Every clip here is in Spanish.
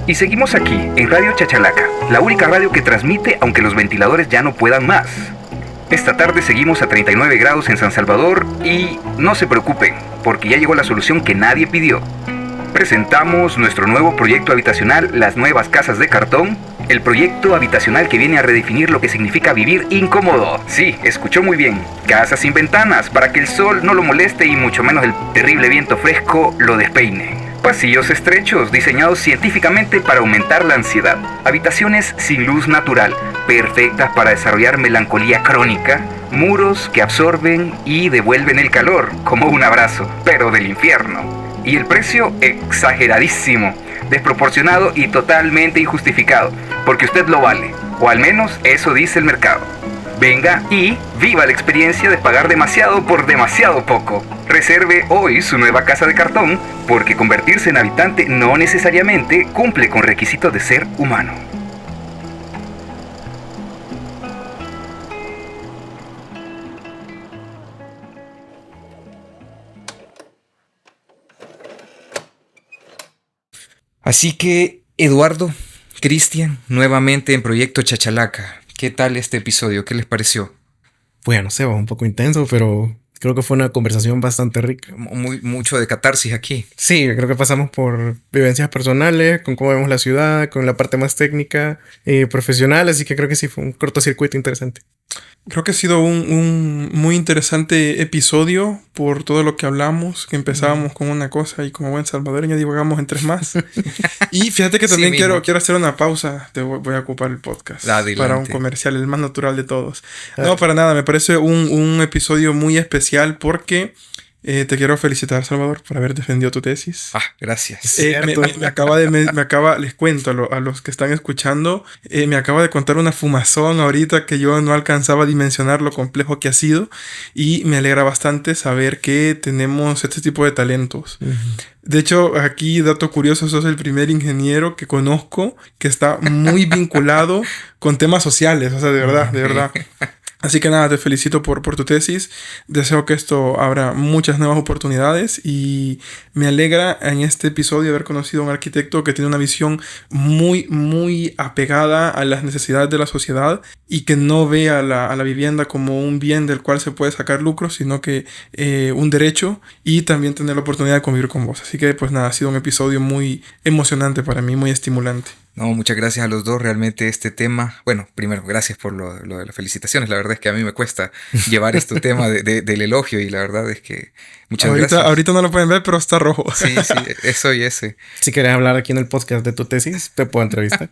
Y seguimos aquí, en Radio Chachalaca, la única radio que transmite aunque los ventiladores ya no puedan más. Esta tarde seguimos a 39 grados en San Salvador y no se preocupen, porque ya llegó la solución que nadie pidió. Presentamos nuestro nuevo proyecto habitacional, Las Nuevas Casas de Cartón, el proyecto habitacional que viene a redefinir lo que significa vivir incómodo. Sí, escuchó muy bien. Casas sin ventanas, para que el sol no lo moleste y mucho menos el terrible viento fresco lo despeine. Pasillos estrechos, diseñados científicamente para aumentar la ansiedad. Habitaciones sin luz natural, perfectas para desarrollar melancolía crónica. Muros que absorben y devuelven el calor, como un abrazo, pero del infierno. Y el precio exageradísimo, desproporcionado y totalmente injustificado, porque usted lo vale, o al menos eso dice el mercado. Venga y viva la experiencia de pagar demasiado por demasiado poco. Reserve hoy su nueva casa de cartón, porque convertirse en habitante no necesariamente cumple con requisitos de ser humano. Así que, Eduardo, Cristian, nuevamente en Proyecto Chachalaca. ¿Qué tal este episodio? ¿Qué les pareció? Bueno, no sé, va un poco intenso, pero creo que fue una conversación bastante rica. Mucho de catarsis aquí. Sí, creo que pasamos por vivencias personales, con cómo vemos la ciudad, con la parte más técnica, profesional, así que creo que sí fue un cortocircuito interesante. Creo que ha sido un muy interesante episodio por todo lo que hablamos, que empezábamos con una cosa y como buen salvadoreño divagamos en tres más. Y fíjate que también quiero hacer una pausa. Voy a ocupar el podcast para un comercial, el más natural de todos. No, para nada, me parece un episodio muy especial porque... te quiero felicitar, Salvador, por haber defendido tu tesis. Gracias. Les cuento a los que están escuchando, me acaba de contar una fumazón ahorita que yo no alcanzaba a dimensionar lo complejo que ha sido, y me alegra bastante saber que tenemos este tipo de talentos. Uh-huh. De hecho, aquí, dato curioso, sos el primer ingeniero que conozco que está muy vinculado con temas sociales, o sea, de verdad. Así que nada, te felicito por tu tesis. Deseo que esto abra muchas nuevas oportunidades y me alegra en este episodio haber conocido a un arquitecto que tiene una visión muy, muy apegada a las necesidades de la sociedad y que no ve a la vivienda como un bien del cual se puede sacar lucro, sino que un derecho, y también tener la oportunidad de convivir con vos. Así que pues nada, ha sido un episodio muy emocionante para mí, muy estimulante. No, muchas gracias a los dos. Realmente este tema... Bueno, primero, gracias por lo de las felicitaciones. La verdad es que a mí me cuesta llevar este tema del elogio, y la verdad es que muchas gracias. Ahorita no lo pueden ver, pero está rojo. Sí, eso y ese. Si quieres hablar aquí en el podcast de tu tesis, te puedo entrevistar.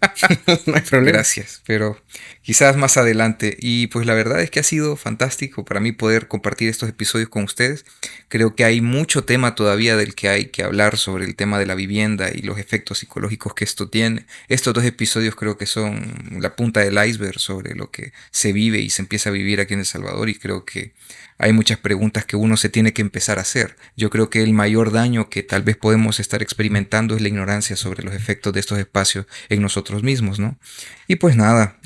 No hay problema. Gracias, pero quizás más adelante. Y pues la verdad es que ha sido fantástico para mí poder compartir estos episodios con ustedes. Creo que hay mucho tema todavía del que hay que hablar sobre el tema de la vivienda y los efectos psicológicos que esto tiene. Estos dos episodios creo que son la punta del iceberg sobre lo que se vive y se empieza a vivir aquí en El Salvador, y creo que hay muchas preguntas que uno se tiene que empezar a hacer. Yo creo que el mayor daño que tal vez podemos estar experimentando es la ignorancia sobre los efectos de estos espacios en nosotros mismos, ¿no? Y pues nada,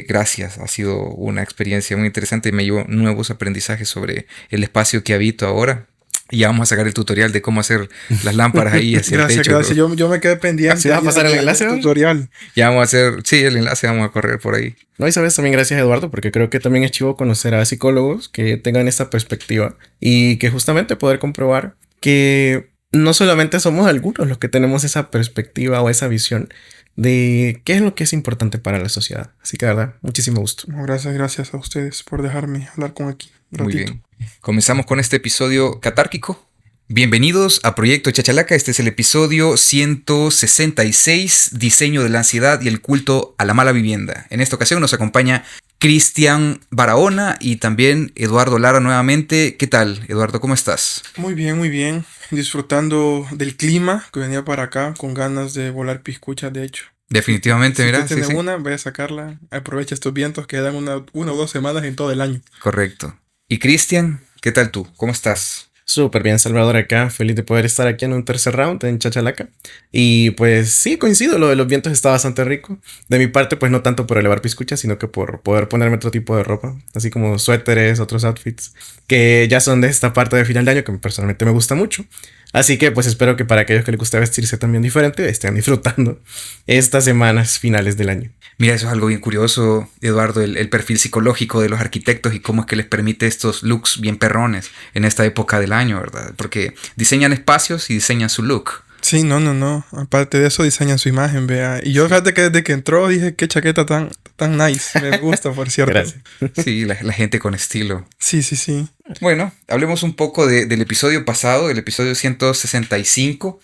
gracias. Ha sido una experiencia muy interesante y me llevo nuevos aprendizajes sobre el espacio que habito ahora. Y ya vamos a sacar el tutorial de cómo hacer las lámparas ahí hacia el techo. Gracias. Yo me quedé pendiente. ¿Sí vas a pasar el enlace? Tutorial. Ya vamos a hacer... Sí, el enlace vamos a correr por ahí. No, y sabes, también gracias, Eduardo, porque creo que también es chivo conocer a psicólogos que tengan esta perspectiva y que justamente poder comprobar que no solamente somos algunos los que tenemos esa perspectiva o esa visión de qué es lo que es importante para la sociedad. Así que, de verdad, muchísimo gusto. Gracias a ustedes por dejarme hablar con aquí un ratito. Muy bien. Comenzamos con este episodio catárquico. Bienvenidos a Proyecto Chachalaca. Este es el episodio 166, Diseño de la ansiedad y el culto a la mala vivienda. En esta ocasión nos acompaña Cristian Barahona y también Eduardo Lara nuevamente. ¿Qué tal, Eduardo? ¿Cómo estás? Muy bien. Disfrutando del clima, que venía para acá con ganas de volar piscuchas, de hecho. Definitivamente, mira. Si tienes una, voy a sacarla. Aprovecha estos vientos que dan una o 2 semanas en todo el año. Correcto. Y Cristian, ¿qué tal tú? ¿Cómo estás? Súper bien, Salvador, acá. Feliz de poder estar aquí en un tercer round en Chachalaca. Y pues sí, coincido. Lo de los vientos está bastante rico. De mi parte, pues no tanto por elevar piscuchas, sino que por poder ponerme otro tipo de ropa. Así como suéteres, otros outfits. Que ya son de esta parte de final de año, que personalmente me gusta mucho. Así que pues espero que para aquellos que les gusta vestirse también diferente, estén disfrutando estas semanas finales del año. Mira, eso es algo bien curioso, Eduardo, el perfil psicológico de los arquitectos y cómo es que les permite estos looks bien perrones en esta época del año, ¿verdad? Porque diseñan espacios y diseñan su look. Sí, no. Aparte de eso, diseñan su imagen, vea. Y yo fíjate que desde que entró dije, qué chaqueta tan nice. Me gusta, por cierto. Gracias. Sí, la gente con estilo. Sí. Bueno, hablemos un poco del episodio pasado, del episodio 165.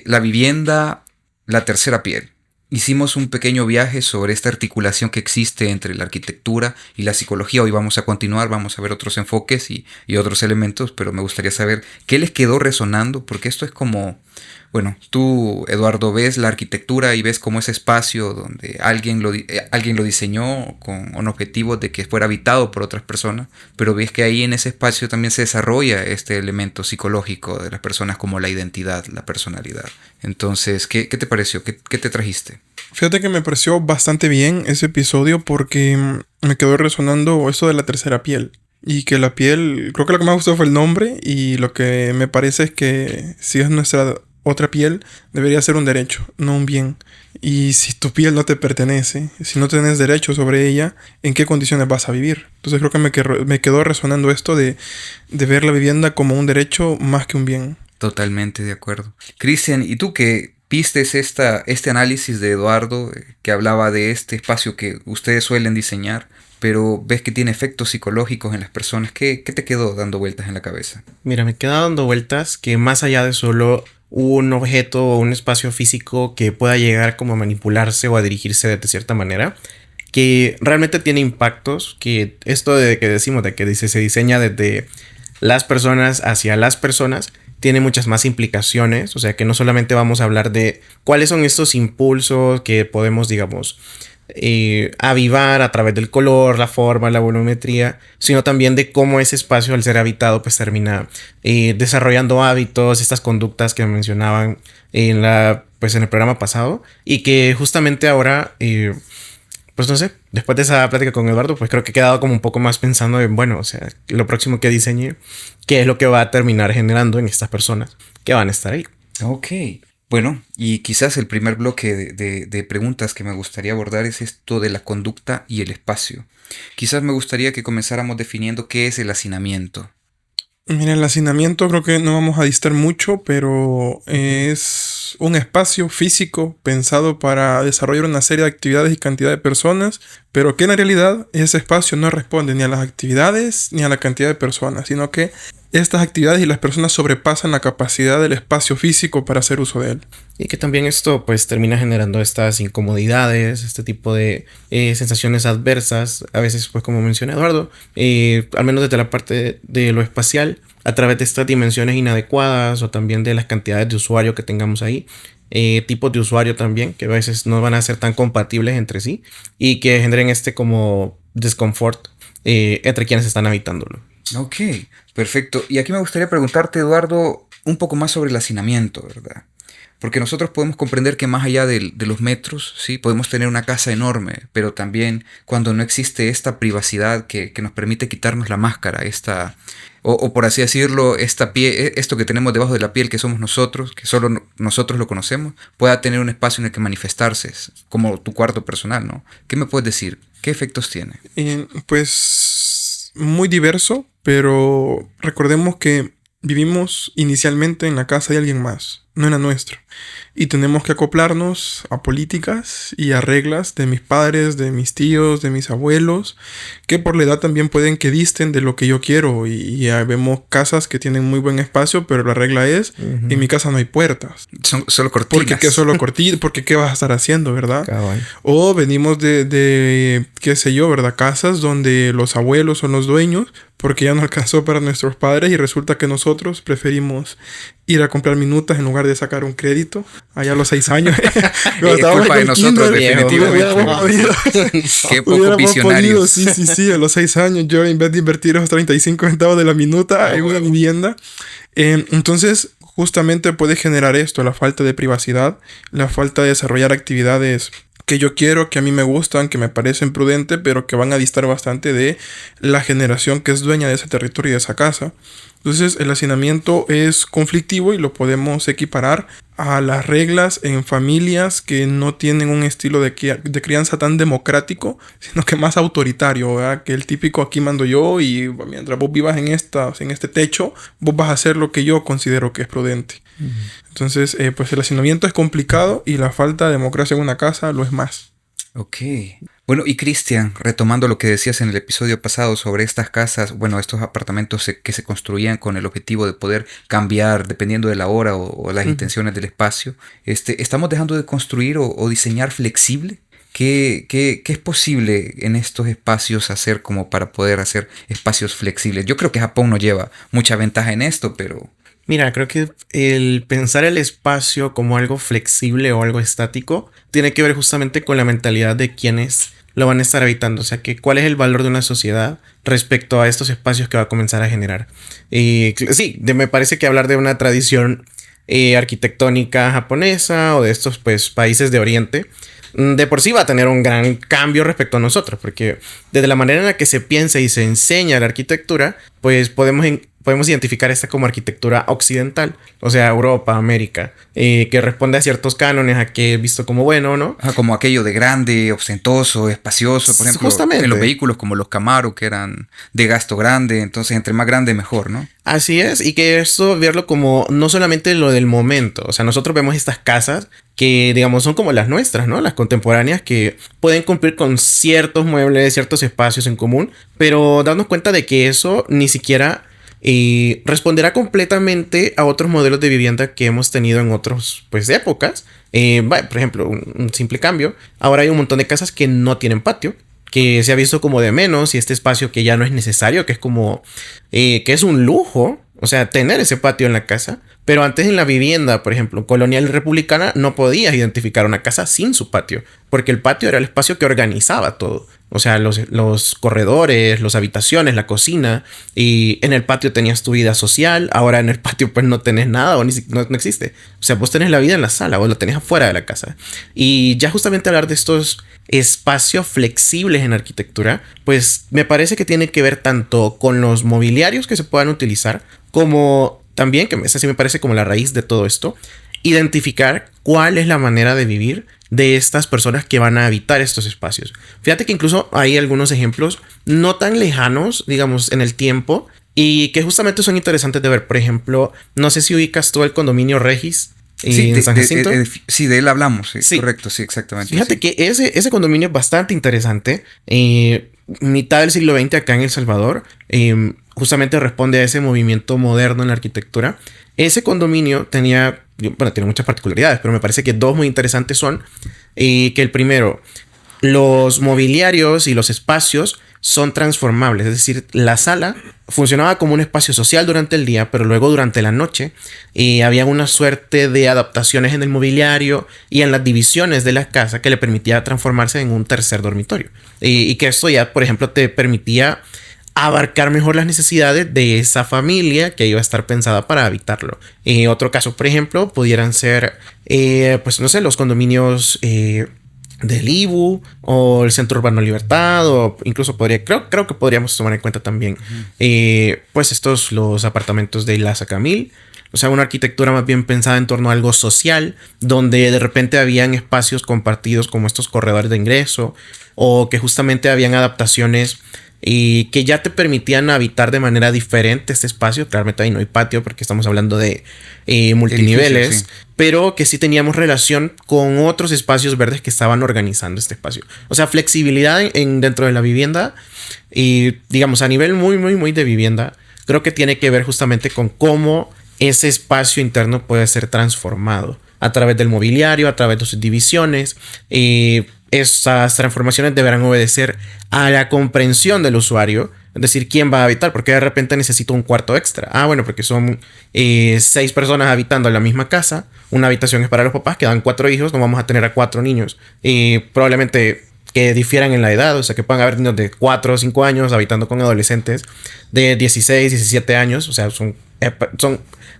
La vivienda, la tercera piel. Hicimos un pequeño viaje sobre esta articulación que existe entre la arquitectura y la psicología. Hoy vamos a continuar, vamos a ver otros enfoques y otros elementos, pero me gustaría saber qué les quedó resonando, porque esto es como, bueno, tú, Eduardo, ves la arquitectura y ves como ese espacio donde alguien lo diseñó con un objetivo de que fuera habitado por otras personas, pero ves que ahí en ese espacio también se desarrolla este elemento psicológico de las personas como la identidad, la personalidad. Entonces, ¿qué te pareció? ¿Qué te trajiste? Fíjate que me pareció bastante bien ese episodio porque me quedó resonando esto de la tercera piel. Y que la piel, creo que lo que más me gustó fue el nombre, y lo que me parece es que si es nuestra otra piel, debería ser un derecho, no un bien. Y si tu piel no te pertenece, si no tienes derecho sobre ella, ¿en qué condiciones vas a vivir? Entonces creo que me quedó resonando esto de ver la vivienda como un derecho más que un bien. Totalmente de acuerdo. Cristian, ¿y tú que viste este análisis de Eduardo que hablaba de este espacio que ustedes suelen diseñar, pero ves que tiene efectos psicológicos en las personas? ¿Qué te quedó dando vueltas en la cabeza? Mira, me queda dando vueltas que más allá de solo un objeto o un espacio físico que pueda llegar como a manipularse o a dirigirse de cierta manera, que realmente tiene impactos, que esto de que decimos de que se diseña desde las personas hacia las personas, tiene muchas más implicaciones. O sea que no solamente vamos a hablar de cuáles son estos impulsos que podemos, digamos, avivar a través del color, la forma, la volumetría, sino también de cómo ese espacio al ser habitado pues termina desarrollando hábitos, estas conductas que mencionaban en el programa pasado, y que justamente ahora pues no sé, después de esa plática con Eduardo, pues creo que he quedado como un poco más pensando en, bueno, o sea, lo próximo que diseñe, qué es lo que va a terminar generando en estas personas que van a estar ahí. Ok. Bueno, y quizás el primer bloque de preguntas que me gustaría abordar es esto de la conducta y el espacio. Quizás me gustaría que comenzáramos definiendo qué es el hacinamiento. Mira, el hacinamiento creo que no vamos a distar mucho, pero es un espacio físico pensado para desarrollar una serie de actividades y cantidad de personas, pero que en la realidad ese espacio no responde ni a las actividades ni a la cantidad de personas, sino que estas actividades y las personas sobrepasan la capacidad del espacio físico para hacer uso de él. Y que también esto pues termina generando estas incomodidades, este tipo de sensaciones adversas, a veces pues como menciona Eduardo, al menos desde la parte de lo espacial, a través de estas dimensiones inadecuadas o también de las cantidades de usuario que tengamos ahí. Tipos de usuario también que a veces no van a ser tan compatibles entre sí y que generen este como desconfort entre quienes están habitándolo. Ok, perfecto. Y aquí me gustaría preguntarte, Eduardo, un poco más sobre el hacinamiento, ¿verdad? Porque nosotros podemos comprender que más allá de los metros, ¿sí? Podemos tener una casa enorme, pero también cuando no existe esta privacidad que nos permite quitarnos la máscara, o por así decirlo, esto que tenemos debajo de la piel que somos nosotros, que solo nosotros lo conocemos, pueda tener un espacio en el que manifestarse, como tu cuarto personal, ¿no? ¿Qué me puedes decir? ¿Qué efectos tiene? Pues muy diverso, pero recordemos que vivimos inicialmente en la casa de alguien más, no en la nuestra. Y tenemos que acoplarnos a políticas y a reglas de mis padres, de mis tíos, de mis abuelos, que por la edad también pueden que disten de lo que yo quiero. Y ya vemos casas que tienen muy buen espacio, pero la regla es, en mi casa no hay puertas. Son solo cortinas. Porque qué solo cortinas, porque qué vas a estar haciendo, ¿verdad? Cabal. O venimos de qué sé yo, ¿verdad? Casas donde los abuelos son los dueños, porque ya no alcanzó para nuestros padres y resulta que nosotros preferimos ir a comprar minutas en lugar de sacar un crédito allá a los 6 años. Es culpa de nosotros, definitivamente. Qué poco visionarios. Sí, a los 6 años yo en vez de invertir esos 35 centavos de la minuta en una vivienda. Entonces justamente puede generar esto, la falta de privacidad, la falta de desarrollar actividades que yo quiero, que a mí me gustan, que me parecen prudentes, pero que van a distar bastante de la generación que es dueña de ese territorio y de esa casa. Entonces el hacinamiento es conflictivo y lo podemos equiparar a las reglas en familias que no tienen un estilo de crianza tan democrático, sino que más autoritario, ¿verdad? Que el típico aquí mando yo y mientras vos vivas en este techo, vos vas a hacer lo que yo considero que es prudente. Entonces, pues el hacinamiento es complicado y la falta de democracia en una casa lo es más. Ok. Bueno, y Cristian, retomando lo que decías en el episodio pasado sobre estas casas, bueno, estos apartamentos que se construían con el objetivo de poder cambiar dependiendo de la hora o las intenciones del espacio, ¿estamos dejando de construir o diseñar flexible? ¿Qué es posible en estos espacios hacer como para poder hacer espacios flexibles? Yo creo que Japón nos lleva mucha ventaja en esto, pero... Mira, creo que el pensar el espacio como algo flexible o algo estático tiene que ver justamente con la mentalidad de quienes lo van a estar habitando. O sea, que cuál es el valor de una sociedad respecto a estos espacios que va a comenzar a generar. Sí, me parece que hablar de una tradición arquitectónica japonesa o de estos pues países de Oriente de por sí va a tener un gran cambio respecto a nosotros, porque desde la manera en la que se piensa y se enseña la arquitectura, pues podemos identificar esta como arquitectura occidental, o sea, Europa, América, que responde a ciertos cánones, a que es visto como bueno, ¿no? Como aquello de grande, ostentoso, espacioso, por ejemplo, justamente en los vehículos como los Camaro, que eran de gasto grande, entonces entre más grande mejor, ¿no? Así es, y que esto verlo como no solamente lo del momento, o sea, nosotros vemos estas casas que, digamos, son como las nuestras, ¿no? Las contemporáneas que pueden cumplir con ciertos muebles, ciertos espacios en común, pero darnos cuenta de que eso ni siquiera responderá completamente a otros modelos de vivienda que hemos tenido en otras pues épocas. Por ejemplo, un simple cambio. Ahora hay un montón de casas que no tienen patio, que se ha visto como de menos, y este espacio que ya no es necesario, que es como que es un lujo, o sea, tener ese patio en la casa. Pero antes en la vivienda, por ejemplo, colonial y republicana, no podías identificar una casa sin su patio, porque el patio era el espacio que organizaba todo. O sea, los corredores, las habitaciones, la cocina, y en el patio tenías tu vida social. Ahora en el patio pues no tenés nada o no existe. O sea, vos tenés la vida en la sala, vos la tenés afuera de la casa. Y ya justamente hablar de estos espacios flexibles en arquitectura, pues me parece que tiene que ver tanto con los mobiliarios que se puedan utilizar, como también, que esa sí me parece como la raíz de todo esto, identificar cuál es la manera de vivir de estas personas que van a habitar estos espacios. Fíjate que incluso hay algunos ejemplos no tan lejanos, digamos, en el tiempo, y que justamente son interesantes de ver. Por ejemplo, no sé si ubicas tú el condominio Regis en San Jacinto. Sí, de él hablamos, sí. Correcto, sí, exactamente. Fíjate que ese condominio es bastante interesante. Mitad del siglo XX acá en El Salvador, justamente responde a ese movimiento moderno en la arquitectura. Ese condominio tiene muchas particularidades, pero me parece que dos muy interesantes son que el primero, los mobiliarios y los espacios son transformables. Es decir, la sala funcionaba como un espacio social durante el día, pero luego durante la noche había una suerte de adaptaciones en el mobiliario y en las divisiones de la casa que le permitía transformarse en un tercer dormitorio. Y que esto ya, por ejemplo, te permitía abarcar mejor las necesidades de esa familia que iba a estar pensada para habitarlo. Otro caso, por ejemplo, pudieran ser, pues no sé, los condominios del IBU o el Centro Urbano Libertad, o incluso creo que podríamos tomar en cuenta también pues los apartamentos de Plaza Camil. O sea, una arquitectura más bien pensada en torno a algo social, donde de repente habían espacios compartidos como estos corredores de ingreso, o que justamente habían adaptaciones y que ya te permitían habitar de manera diferente este espacio. Claramente ahí no hay patio porque estamos hablando de multiniveles, sí. Pero que sí teníamos relación con otros espacios verdes que estaban organizando este espacio. O sea, flexibilidad dentro de la vivienda, y digamos a nivel muy, muy, muy de vivienda, creo que tiene que ver justamente con cómo ese espacio interno puede ser transformado a través del mobiliario, a través de sus divisiones. Esas transformaciones deberán obedecer a la comprensión del usuario, es decir, quién va a habitar, porque de repente necesito un cuarto extra. Bueno, porque son 6 personas habitando en la misma casa, una habitación es para los papás, quedan 4 hijos, no vamos a tener a 4 niños, probablemente que difieran en la edad, o sea, que puedan haber niños de 4 o 5 años habitando con adolescentes de 16, 17 años, o sea, son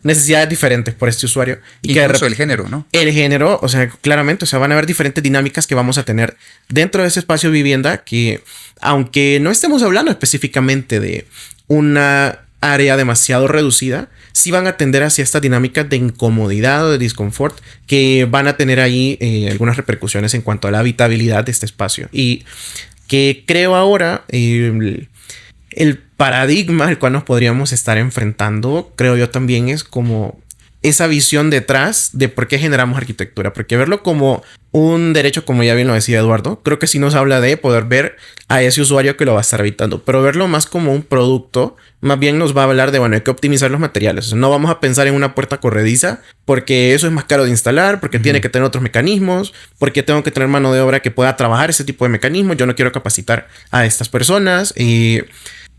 necesidades diferentes por este usuario. Y que incluso el género, ¿no? El género, o sea, claramente, o sea, van a haber diferentes dinámicas que vamos a tener dentro de ese espacio de vivienda que, aunque no estemos hablando específicamente de una área demasiado reducida, sí van a tender hacia estas dinámicas de incomodidad o de disconfort que van a tener ahí algunas repercusiones en cuanto a la habitabilidad de este espacio. Y que creo ahora el paradigma al cual nos podríamos estar enfrentando, creo yo también es como esa visión detrás de por qué generamos arquitectura. Porque verlo como un derecho, como ya bien lo decía Eduardo, creo que sí nos habla de poder ver a ese usuario que lo va a estar habitando. Pero verlo más como un producto, más bien nos va a hablar de, bueno, hay que optimizar los materiales. O sea, no vamos a pensar en una puerta corrediza porque eso es más caro de instalar, porque tiene que tener otros mecanismos, porque tengo que tener mano de obra que pueda trabajar ese tipo de mecanismos. Yo no quiero capacitar a estas personas.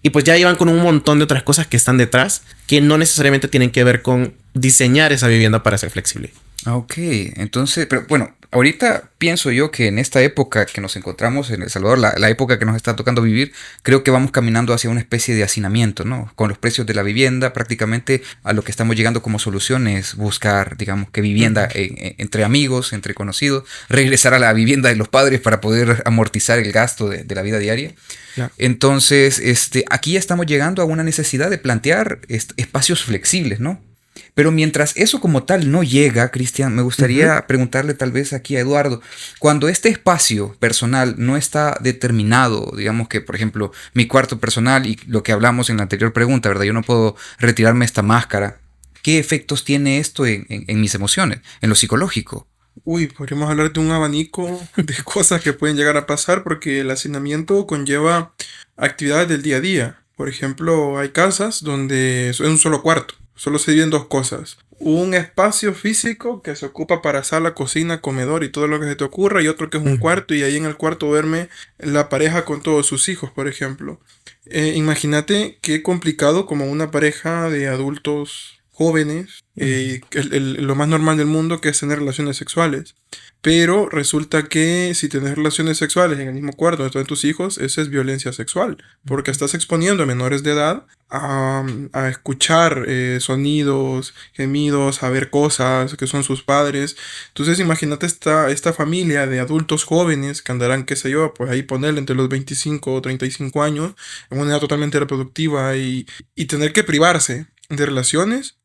Y pues ya iban con un montón de otras cosas que están detrás que no necesariamente tienen que ver con diseñar esa vivienda para ser flexible. Ok, entonces, pero bueno, ahorita pienso yo que en esta época que nos encontramos en El Salvador, la época que nos está tocando vivir, creo que vamos caminando hacia una especie de hacinamiento, ¿no? Con los precios de la vivienda, prácticamente a lo que estamos llegando como solución es buscar, digamos, que vivienda entre amigos, entre conocidos, regresar a la vivienda de los padres para poder amortizar el gasto de la vida diaria. Yeah. Entonces, aquí ya estamos llegando a una necesidad de plantear espacios flexibles, ¿no? Pero mientras eso como tal no llega, Cristian, me gustaría preguntarle tal vez aquí a Eduardo, cuando este espacio personal no está determinado, digamos que, por ejemplo, mi cuarto personal y lo que hablamos en la anterior pregunta, ¿verdad? Yo no puedo retirarme esta máscara. ¿Qué efectos tiene esto en mis emociones, en lo psicológico? Uy, podríamos hablar de un abanico de cosas que pueden llegar a pasar porque el hacinamiento conlleva actividades del día a día. Por ejemplo, hay casas donde es un solo cuarto. Solo se dividen dos cosas. Un espacio físico que se ocupa para sala, cocina, comedor y todo lo que se te ocurra. Y otro que es un cuarto y ahí en el cuarto duerme la pareja con todos sus hijos, por ejemplo. Imagínate qué complicado como una pareja de adultos jóvenes, lo más normal del mundo que es tener relaciones sexuales. Pero resulta que si tienes relaciones sexuales en el mismo cuarto donde están tus hijos, eso es violencia sexual. Porque estás exponiendo a menores de edad a escuchar sonidos, gemidos, a ver cosas que son sus padres. Entonces imagínate esta familia de adultos jóvenes que andarán, qué sé yo, pues ahí ponerle entre los 25 o 35 años, en una edad totalmente reproductiva y tener que privarse de relaciones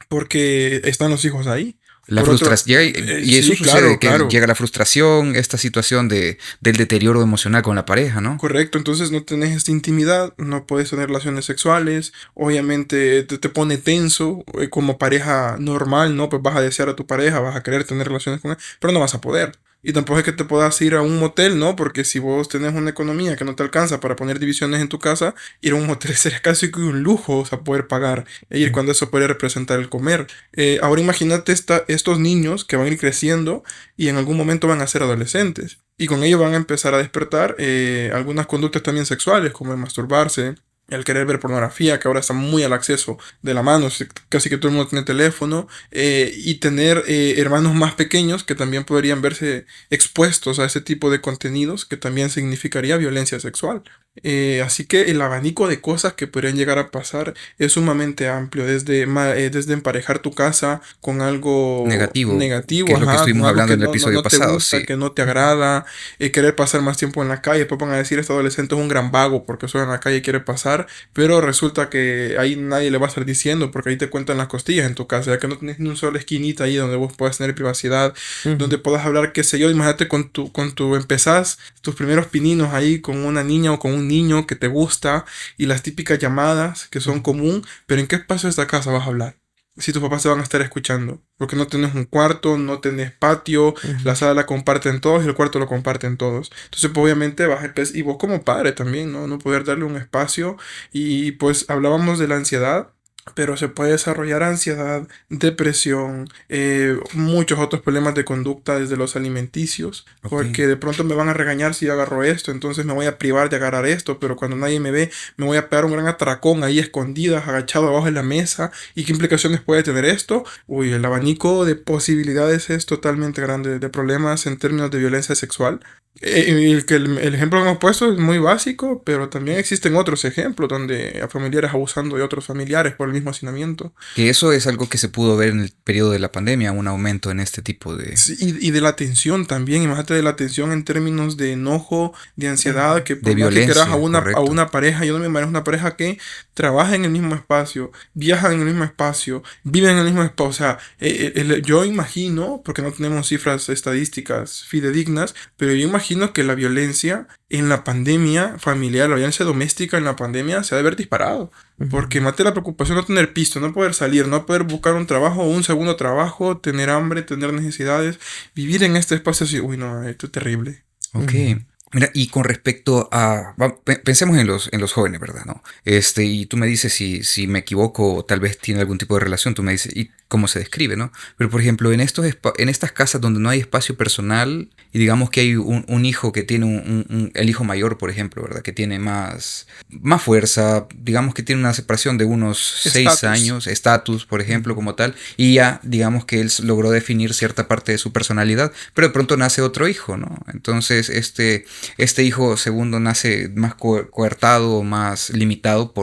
porque están los hijos ahí. La frustración, y eso sí, sucede, claro. Llega la frustración, esta situación del deterioro emocional con la pareja, ¿no? Correcto, entonces no tenés esta intimidad, no puedes tener relaciones sexuales, obviamente te pone tenso, como pareja normal, ¿no? Pues vas a desear a tu pareja, vas a querer tener relaciones con él, pero no vas a poder. Y tampoco es que te puedas ir a un motel, ¿no? Porque si vos tenés una economía que no te alcanza para poner divisiones en tu casa, ir a un motel sería casi que un lujo, o sea, poder pagar e ir cuando eso puede representar el comer. Ahora imagínate estos niños que van a ir creciendo y en algún momento van a ser adolescentes. Y con ello van a empezar a despertar algunas conductas también sexuales, como el masturbarse, el querer ver pornografía, que ahora está muy al acceso de la mano, casi que todo el mundo tiene teléfono, y tener hermanos más pequeños que también podrían verse expuestos a ese tipo de contenidos, que también significaría violencia sexual. Así que el abanico de cosas que podrían llegar a pasar es sumamente amplio, desde emparejar tu casa con algo negativo, que es lo que estuvimos hablando en el episodio pasado, te gusta, sí. que no te agrada, querer pasar más tiempo en la calle. Después van a decir, este adolescente es un gran vago porque solo en la calle quiere pasar, pero resulta que ahí nadie le va a estar diciendo porque ahí te cuentan las costillas en tu casa, ya que no tienes ni una sola esquinita ahí donde vos puedas tener privacidad, donde puedas hablar, qué sé yo. Imagínate empezás tus primeros pininos ahí con una niña o con un niño que te gusta y las típicas llamadas que son común, pero ¿en qué espacio de esta casa vas a hablar? Si tus papás te van a estar escuchando, porque no tenés un cuarto, no tenés patio, la sala la comparten todos y el cuarto lo comparten todos. Entonces, pues, obviamente vas a empezar, y vos como padre también, ¿no? No poder darle un espacio. Y pues hablábamos de la ansiedad, pero se puede desarrollar ansiedad, depresión, muchos otros problemas de conducta desde los alimenticios, porque de pronto me van a regañar si yo agarro esto, entonces me voy a privar de agarrar esto, pero cuando nadie me ve, me voy a pegar un gran atracón ahí escondidas, agachado abajo de la mesa. ¿Y qué implicaciones puede tener esto? Uy, el abanico de posibilidades es totalmente grande, de problemas en términos de violencia sexual. El ejemplo que hemos puesto es muy básico, pero también existen otros ejemplos donde a familiares abusando de otros familiares por el mismo hacinamiento. Que eso es algo que se pudo ver en el periodo de la pandemia, un aumento en este tipo de... Sí, y de la tensión también, imagínate de la tensión en términos de enojo, de ansiedad, que por De más que quieras violencia, a una pareja, yo no me imagino una pareja que trabaja en el mismo espacio, viaja en el mismo espacio, vive en el mismo espacio, o sea, yo imagino, porque no tenemos cifras estadísticas fidedignas, pero yo imagino que la violencia en la pandemia familiar, la violencia doméstica en la pandemia se ha de haber disparado. Porque mate la preocupación de no tener pisto, no poder salir, no poder buscar un trabajo o un segundo trabajo, tener hambre, tener necesidades, vivir en este espacio así, uy no, esto es terrible. Ok. Mira, y con respecto a... pensemos en los jóvenes, ¿verdad? ¿No? Y tú me dices si me equivoco o tal vez tiene algún tipo de relación, tú me dices y cómo se describe, ¿no? Pero por ejemplo, en estas casas donde no hay espacio personal y digamos que hay un hijo que tiene el hijo mayor, por ejemplo, ¿verdad? Que tiene más fuerza, digamos que tiene una separación de unos 6 años, estatus, por ejemplo, como tal, y ya digamos que él logró definir cierta parte de su personalidad, pero de pronto nace otro hijo, ¿no? Entonces, este hijo segundo nace más coartado, más limitado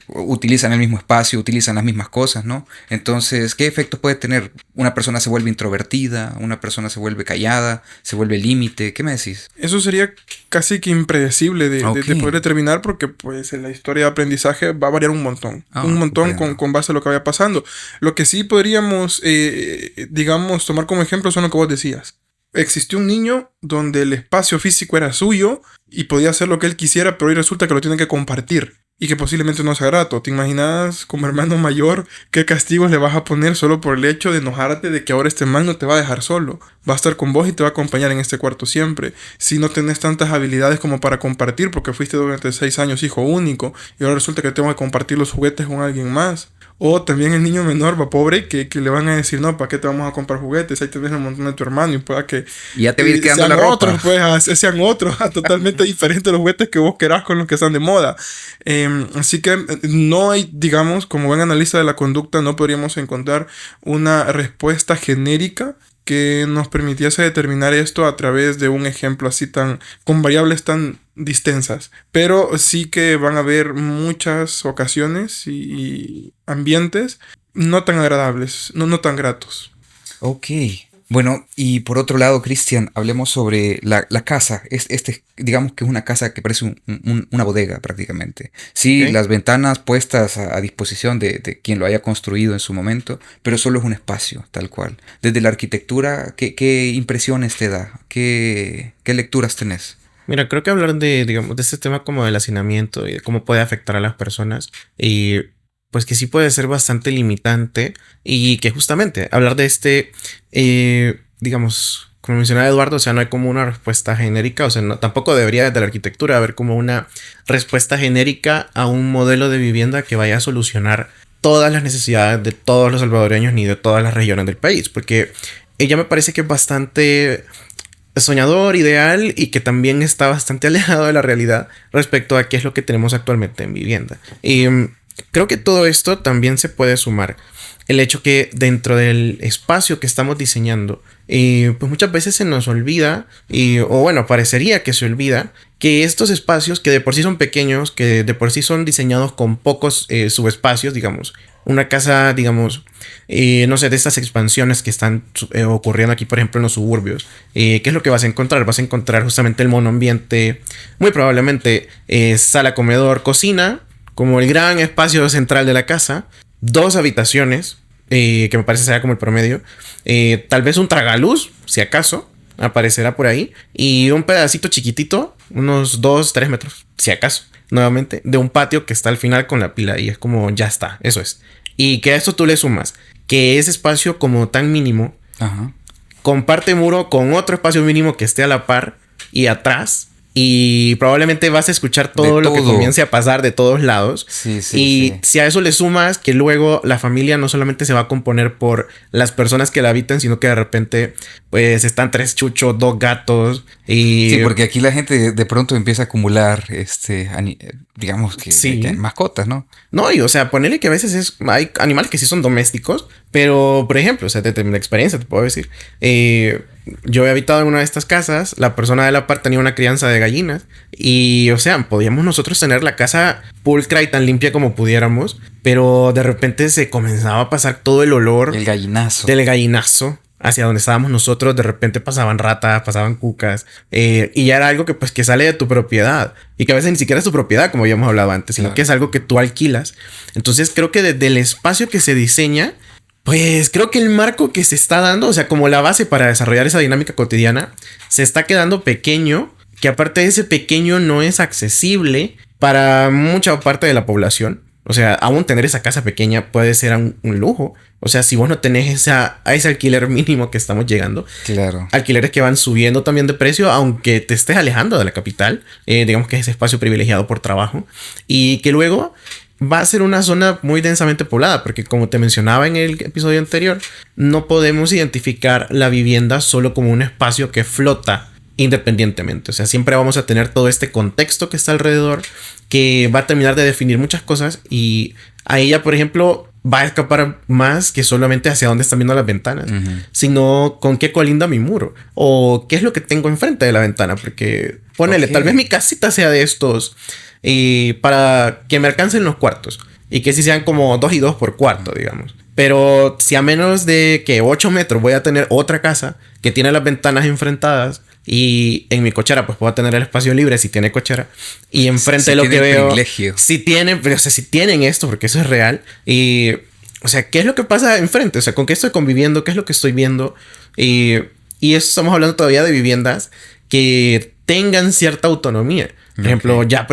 utilizan el mismo espacio, utilizan las mismas cosas, ¿no? Entonces, ¿qué efectos puede tener? Una persona se vuelve introvertida, una persona se vuelve callada, se vuelve límite, ¿qué me decís? Eso sería casi que impredecible de poder determinar porque pues en la historia de aprendizaje va a variar un montón. Con base a lo que vaya pasando. Lo que sí podríamos, digamos, tomar como ejemplo son lo que vos decías. Existió un niño donde el espacio físico era suyo y podía hacer lo que él quisiera, pero hoy resulta que lo tiene que compartir y que posiblemente no sea grato. ¿Te imaginas como hermano mayor qué castigos le vas a poner solo por el hecho de enojarte de que ahora este man no te va a dejar solo? Va a estar con vos y te va a acompañar en este cuarto siempre. Si no tenés tantas habilidades como para compartir porque fuiste durante 6 años hijo único y ahora resulta que tengo que compartir los juguetes con alguien más. O también el niño menor, va pobre, que le van a decir, no, ¿para qué te vamos a comprar juguetes? Ahí tenés un montón de tu hermano y pueda que... Y ya te va a ir quedando la ropa. Otros, pues, sean otros, totalmente diferentes los juguetes que vos querás con los que están de moda. Así que no hay, digamos, como buen analista de la conducta, no podríamos encontrar una respuesta genérica que nos permitiese determinar esto a través de un ejemplo así con variables tan distensas. Pero sí que van a haber muchas ocasiones y ambientes no tan agradables, no tan gratos. Ok. Bueno, y por otro lado, Cristian, hablemos sobre la casa. Digamos que es una casa que parece una bodega prácticamente. Sí, okay. Las ventanas puestas a disposición de quien lo haya construido en su momento, pero solo es un espacio, tal cual. Desde la arquitectura, ¿qué impresiones te da? ¿Qué lecturas tenés? Mira, creo que hablar de este tema como del hacinamiento y de cómo puede afectar a las personas y pues que sí puede ser bastante limitante y que justamente hablar de digamos, como mencionaba Eduardo, o sea, no hay como una respuesta genérica, o sea, tampoco debería desde la arquitectura haber como una respuesta genérica a un modelo de vivienda que vaya a solucionar todas las necesidades de todos los salvadoreños ni de todas las regiones del país, porque ella me parece que es bastante soñador, ideal y que también está bastante alejado de la realidad respecto a qué es lo que tenemos actualmente en vivienda. Y creo que todo esto también se puede sumar el hecho que dentro del espacio que estamos diseñando, pues muchas veces se nos olvida, o bueno, parecería que se olvida, que estos espacios que de por sí son pequeños, que de por sí son diseñados con pocos subespacios, digamos, una casa, digamos, no sé, de estas expansiones que están ocurriendo aquí, por ejemplo, en los suburbios, ¿qué es lo que vas a encontrar? Vas a encontrar justamente el monoambiente, muy probablemente sala, comedor, cocina, como el gran espacio central de la casa, 2 habitaciones, que me parece será como el promedio, tal vez un tragaluz, si acaso, aparecerá por ahí, y un pedacito chiquitito, unos 2-3 metros, si acaso, nuevamente, de un patio que está al final con la pila, y es como, ya está, eso es. Y que a esto tú le sumas, que ese espacio como tan mínimo, comparte muro con otro espacio mínimo que esté a la par y atrás, y probablemente vas a escuchar todo lo que comience a pasar de todos lados. Sí. Si a eso le sumas que luego la familia no solamente se va a componer por las personas que la habitan, sino que de repente pues están 3 chuchos, 2 gatos y... Sí, porque aquí la gente de pronto empieza a acumular digamos que mascotas, ¿no? No, y o sea, ponele que a veces hay animales que sí son domésticos, pero por ejemplo, o sea, desde mi experiencia te puedo decir, yo he habitado en una de estas casas, la persona de la par tenía una crianza de gallinas y, o sea, podíamos nosotros tener la casa pulcra y tan limpia como pudiéramos, pero de repente se comenzaba a pasar todo el olor El gallinazo. del gallinazo hacia donde estábamos nosotros. De repente pasaban ratas, pasaban cucas, y ya era algo que pues que sale de tu propiedad y que a veces ni siquiera es tu propiedad, como habíamos hablado antes, sino Claro. que es algo que tú alquilas. Entonces creo que desde el espacio que se diseña, pues creo que el marco que se está dando, o sea, como la base para desarrollar esa dinámica cotidiana, se está quedando pequeño, que aparte de ese pequeño no es accesible para mucha parte de la población. O sea, aún tener esa casa pequeña puede ser un lujo. O sea, si vos no tenés a ese alquiler mínimo que estamos llegando, Claro. alquileres que van subiendo también de precio, aunque te estés alejando de la capital, digamos que es ese espacio privilegiado por trabajo, y que luego va a ser una zona muy densamente poblada, porque como te mencionaba en el episodio anterior, no podemos identificar la vivienda solo como un espacio que flota independientemente. O sea, siempre vamos a tener todo este contexto que está alrededor, que va a terminar de definir muchas cosas, y a ella, por ejemplo, va a escapar más que solamente hacia dónde están viendo las ventanas, sino con qué colinda mi muro o qué es lo que tengo enfrente de la ventana, porque ponele, Ok. tal vez mi casita sea de estos para que me alcancen los cuartos y que sí sean como 2 y 2 por cuarto, digamos. Pero si a menos de que 8 metros voy a tener otra casa que tiene las ventanas enfrentadas, y en mi cochera pues puedo tener el espacio libre si tiene cochera, y enfrente Si de lo que tiene el veo, privilegio. si tienen, pero o sea, si tienen esto, porque eso es real. Y o sea, ¿qué es lo que pasa enfrente? O sea, ¿con qué estoy conviviendo? ¿Qué es lo que estoy viendo? Y eso estamos hablando todavía de viviendas que tengan cierta autonomía. Por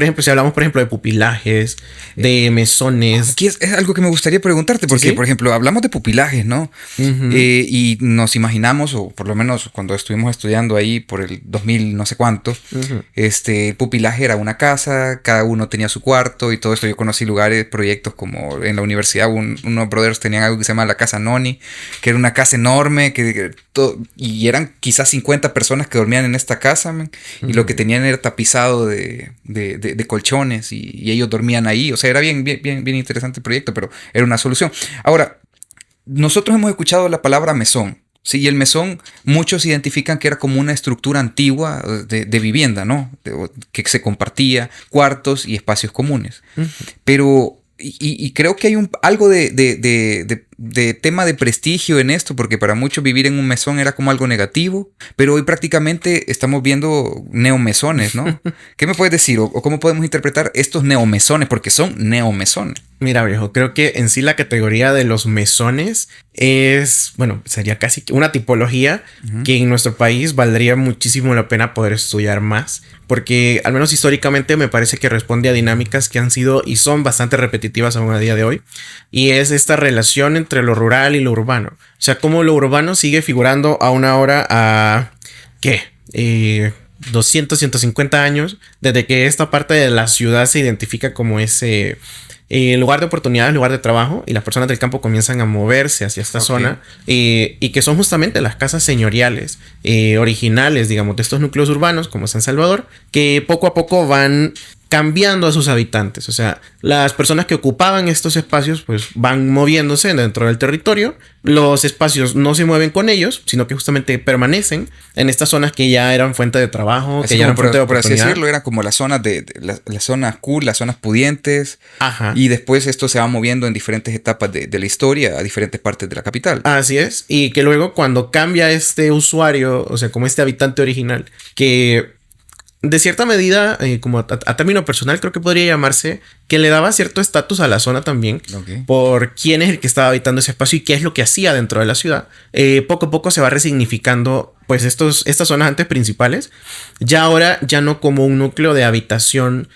ejemplo, si hablamos, por ejemplo, de pupilajes, de mesones. Aquí es algo que me gustaría preguntarte, porque, Sí, sí. por ejemplo, hablamos de pupilajes, ¿no? Y nos imaginamos, o por lo menos cuando estuvimos estudiando ahí por el 2000 no sé cuánto, el pupilaje era una casa, cada uno tenía su cuarto y todo esto. Yo conocí lugares, proyectos como en la universidad, unos brothers tenían algo que se llama la Casa Noni, que era una casa enorme, y eran quizás 50 personas que dormían en esta casa, man, y lo que tenían era tapizado de colchones, y ellos dormían ahí. O sea, era bien interesante el proyecto, pero era una solución. Ahora, nosotros hemos escuchado la palabra mesón. Sí, y el mesón, muchos identifican que era como una estructura antigua de vivienda, ¿no? Que se compartía cuartos y espacios comunes. Pero, y creo que hay algo de tema de prestigio en esto, porque para muchos vivir en un mesón era como algo negativo, pero hoy prácticamente estamos viendo neomesones, ¿no? ¿Qué me puedes decir? ¿O cómo podemos interpretar estos neomesones? Porque son neomesones. Mira, viejo, creo que en sí la categoría de los mesones es, bueno, sería casi una tipología que en nuestro país valdría muchísimo la pena poder estudiar más, porque al menos históricamente me parece que responde a dinámicas que han sido y son bastante repetitivas aún a día de hoy, y es esta relación entre lo rural y lo urbano. O sea, cómo lo urbano sigue figurando a una hora a, ¿qué? 200, 150 años, desde que esta parte de la ciudad se identifica como ese lugar de oportunidades, lugar de trabajo, y las personas del campo comienzan a moverse hacia esta zona, y que son justamente las casas señoriales originales, digamos, de estos núcleos urbanos como San Salvador, que poco a poco van cambiando a sus habitantes. O sea, las personas que ocupaban estos espacios pues van moviéndose dentro del territorio. Los espacios no se mueven con ellos, sino que justamente permanecen en estas zonas que ya eran fuente de trabajo, Así que ya eran como fuente de por así oportunidad. decirlo, eran como las zonas las zonas cool, las zonas pudientes. Ajá. Y después esto se va moviendo en diferentes etapas de la historia a diferentes partes de la capital. Así es. Y que luego cuando cambia este usuario, o sea, como este habitante original, que de cierta medida, como a término personal, creo que podría llamarse que le daba cierto estatus a la zona también, por quién es el que estaba habitando ese espacio y qué es lo que hacía dentro de la ciudad. Poco a poco se va resignificando pues estas zonas antes principales, ya ahora ya no como un núcleo de habitación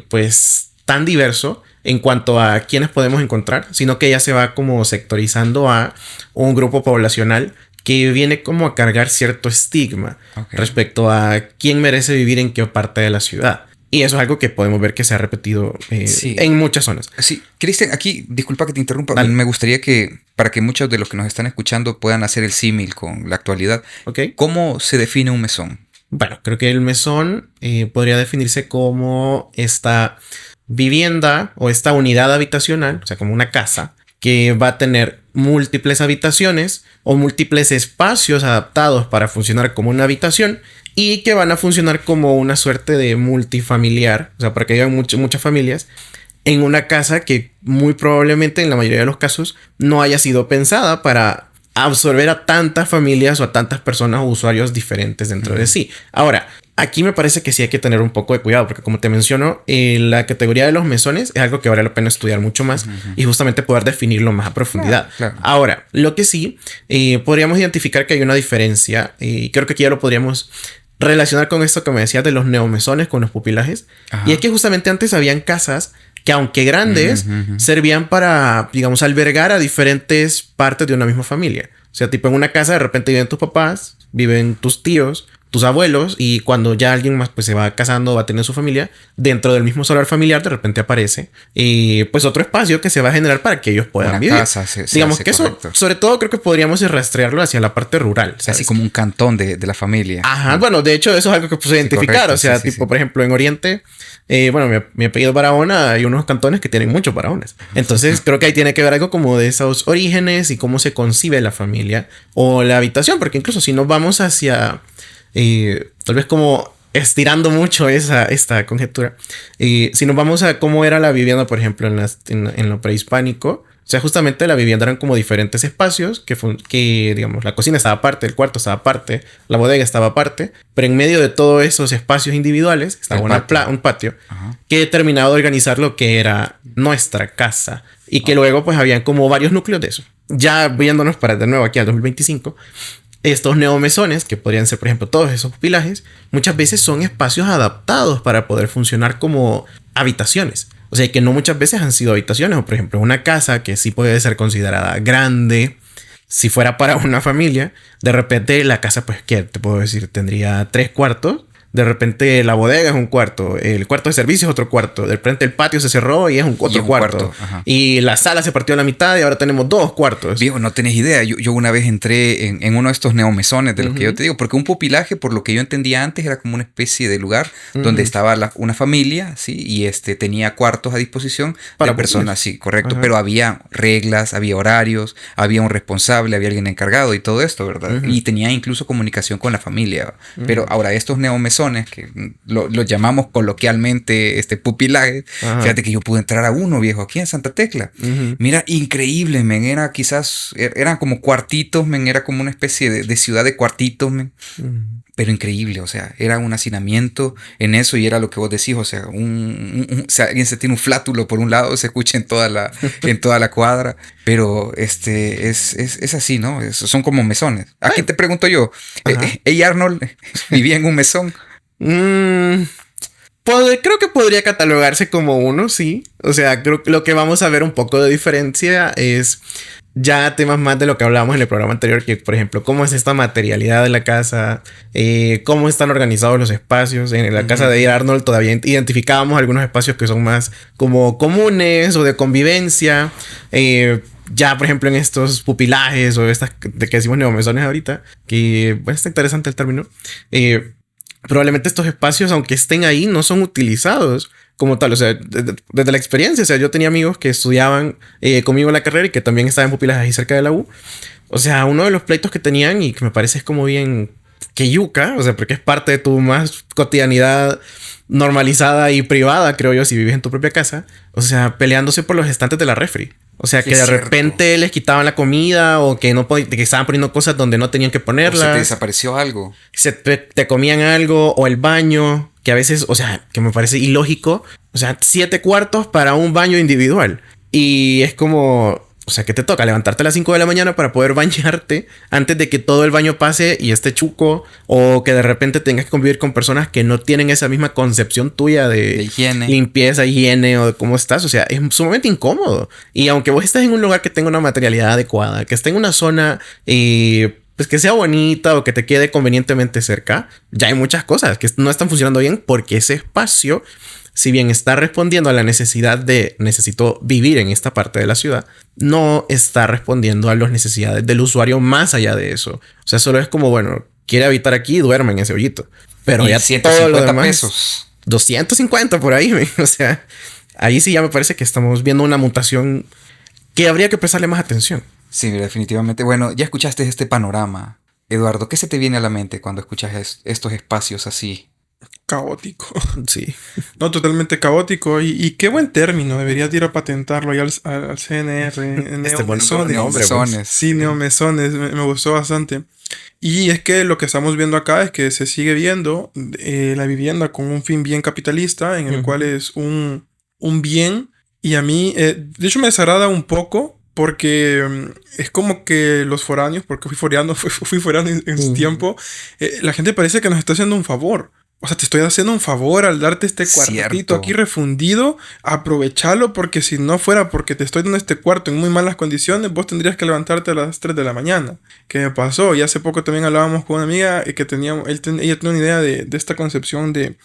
pues tan diverso en cuanto a quiénes podemos encontrar, sino que ya se va como sectorizando a un grupo poblacional que viene como a cargar cierto estigma respecto a quién merece vivir en qué parte de la ciudad. Y eso es algo que podemos ver que se ha repetido en muchas zonas. Sí, Cristian, aquí, disculpa que te interrumpa, Dale. me gustaría que, para que muchos de los que nos están escuchando puedan hacer el símil con la actualidad, ¿cómo se define un mesón? Bueno, creo que el mesón podría definirse como esta vivienda o esta unidad habitacional, o sea, como una casa, que va a tener múltiples habitaciones o múltiples espacios adaptados para funcionar como una habitación y que van a funcionar como una suerte de multifamiliar, o sea, para que haya muchas familias en una casa que muy probablemente en la mayoría de los casos no haya sido pensada para absorber a tantas familias o a tantas personas o usuarios diferentes dentro de sí. Ahora, aquí me parece que sí hay que tener un poco de cuidado porque como te menciono, la categoría de los mesones es algo que vale la pena estudiar mucho más y justamente poder definirlo más a profundidad. Claro. Ahora, lo que sí, podríamos identificar que hay una diferencia y creo que aquí ya lo podríamos relacionar con esto que me decías de los neomesones con los pupilajes. Y es que justamente antes habían casas que aunque grandes, servían para, digamos, albergar a diferentes partes de una misma familia. O sea, tipo en una casa de repente viven tus papás, viven tus tíos, tus abuelos, y cuando ya alguien más pues se va casando, va a tener su familia, dentro del mismo solar familiar de repente aparece y pues otro espacio que se va a generar para que ellos puedan vivir. Casa, digamos que correcto. Eso, sobre todo creo que podríamos rastrearlo hacia la parte rural, ¿sabes? Así como un cantón de la familia. Ajá, bueno, de hecho eso es algo que puedes identificar, correcto, o sea, tipo por ejemplo en Oriente, bueno, mi apellido Barahona, hay unos cantones que tienen muchos Barahones. Entonces creo que ahí tiene que ver algo como de esos orígenes y cómo se concibe la familia o la habitación, porque incluso si nos vamos hacia tal vez como estirando mucho esta conjetura, si nos vamos a cómo era la vivienda, por ejemplo, en lo prehispánico, o sea, justamente la vivienda eran como diferentes espacios que, digamos, la cocina estaba aparte, el cuarto estaba aparte, la bodega estaba aparte, pero en medio de todos esos espacios individuales estaba un patio que terminaba de organizar lo que era nuestra casa y que luego pues habían como varios núcleos de eso. Ya viéndonos para de nuevo aquí al 2025, estos neomesones, que podrían ser, por ejemplo, todos esos pupilajes, muchas veces son espacios adaptados para poder funcionar como habitaciones. O sea, que no muchas veces han sido habitaciones. O, por ejemplo, una casa que sí puede ser considerada grande, si fuera para una familia, de repente la casa, pues, ¿qué te puedo decir? Tendría 3 cuartos. De repente la bodega es un cuarto, el cuarto de servicio es otro cuarto, de repente el patio se cerró y es otro cuarto. Y la sala se partió a la mitad y ahora tenemos 2 cuartos. Viejo, no tenés idea. Yo una vez entré en uno de estos neomesones de los que yo te digo, porque un pupilaje, por lo que yo entendía antes, era como una especie de lugar donde estaba una familia, ¿sí? Y tenía cuartos a disposición para personas, sí, correcto. Pero había reglas, había horarios, había un responsable, había alguien encargado y todo esto, ¿verdad? Y tenía incluso comunicación con la familia. Pero ahora estos neomesones, que lo llamamos coloquialmente pupilaje. Fíjate que yo pude entrar a uno, viejo, aquí en Santa Tecla. Mira, increíble, men. Eran como cuartitos, men. Era como una especie de ciudad de cuartitos, men. Pero increíble, o sea, era un hacinamiento en eso y era lo que vos decís, o sea, alguien se tiene un flátulo por un lado, se escucha en toda la cuadra, pero es así, ¿no? Son como mesones. Aquí te pregunto yo, ¿ella Arnold vivía en un mesón? Creo que podría catalogarse como uno, sí. O sea, creo que lo que vamos a ver un poco de diferencia es ya temas más de lo que hablábamos en el programa anterior, que por ejemplo, cómo es esta materialidad de la casa, cómo están organizados los espacios. En la casa de Arnold todavía identificábamos algunos espacios que son más como comunes o de convivencia. Ya, por ejemplo, en estos pupilajes o estas de que decimos neomesones ahorita, que bueno, está interesante el término. Probablemente estos espacios, aunque estén ahí, no son utilizados como tal. O sea, desde la experiencia, o sea, yo tenía amigos que estudiaban conmigo en la carrera y que también estaban en pupilajes ahí cerca de la U. O sea, uno de los pleitos que tenían y que me parece es como bien que yuca, o sea, porque es parte de tu más cotidianidad normalizada y privada, creo yo, si vives en tu propia casa. O sea, peleándose por los estantes de la refri. O sea, que de repente les quitaban la comida o que que estaban poniendo cosas donde no tenían que ponerlas. O se te desapareció algo. Te comían algo o el baño, que a veces, o sea, que me parece ilógico. O sea, 7 cuartos para un baño individual. Y es como, o sea, que te toca levantarte a las 5 de la mañana para poder bañarte antes de que todo el baño pase y esté chuco, o que de repente tengas que convivir con personas que no tienen esa misma concepción tuya de higiene, limpieza, higiene o de cómo estás. O sea, es sumamente incómodo. Y aunque vos estés en un lugar que tenga una materialidad adecuada, que esté en una zona pues que sea bonita o que te quede convenientemente cerca, ya hay muchas cosas que no están funcionando bien porque ese espacio, si bien está respondiendo a la necesidad de necesito vivir en esta parte de la ciudad, no está respondiendo a las necesidades del usuario más allá de eso. O sea, solo es como, bueno, quiere habitar aquí, duerme en ese hoyito. Pero y ya 150 todo lo demás, pesos. 250 por ahí, o sea, ahí sí ya me parece que estamos viendo una mutación que habría que prestarle más atención. Sí, definitivamente. Bueno, ya escuchaste este panorama. Eduardo, ¿qué se te viene a la mente cuando escuchas estos espacios así? Caótico. Sí. No, totalmente caótico. Y qué buen término. Deberías ir a patentarlo ahí al CNR. Neomesones. Neomesones. Sí, neomesones. Me gustó bastante. Y es que lo que estamos viendo acá es que se sigue viendo la vivienda con un fin bien capitalista, en el cual es un bien. Y a mí, de hecho, me desagrada un poco. Porque es como que los foráneos, porque fui foráneo en su tiempo, la gente parece que nos está haciendo un favor. O sea, te estoy haciendo un favor al darte este cuartito aquí refundido. Aprovechalo, porque si no fuera porque te estoy dando este cuarto en muy malas condiciones, vos tendrías que levantarte a las 3 de la mañana. ¿Qué me pasó? Y hace poco también hablábamos con una amiga que ella tenía una idea de esta concepción de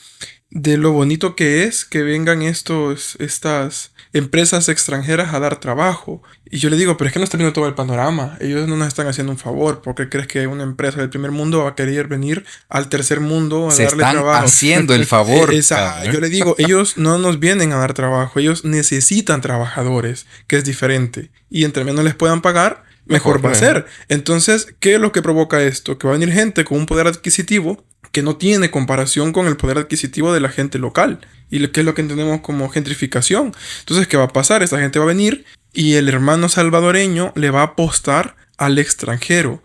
lo bonito que es que vengan estas empresas extranjeras a dar trabajo. Y yo le digo, pero es que no está viendo todo el panorama. Ellos no nos están haciendo un favor. ¿Por qué crees que una empresa del primer mundo va a querer venir al tercer mundo a darle trabajo? Se están haciendo el favor. Yo le digo, ellos no nos vienen a dar trabajo. Ellos necesitan trabajadores, que es diferente. Y entre menos les puedan pagar, mejor va a ser. Entonces, ¿qué es lo que provoca esto? Que va a venir gente con un poder adquisitivo que no tiene comparación con el poder adquisitivo de la gente local. Y que es lo que entendemos como gentrificación. Entonces, ¿qué va a pasar? Esta gente va a venir y el hermano salvadoreño le va a apostar al extranjero.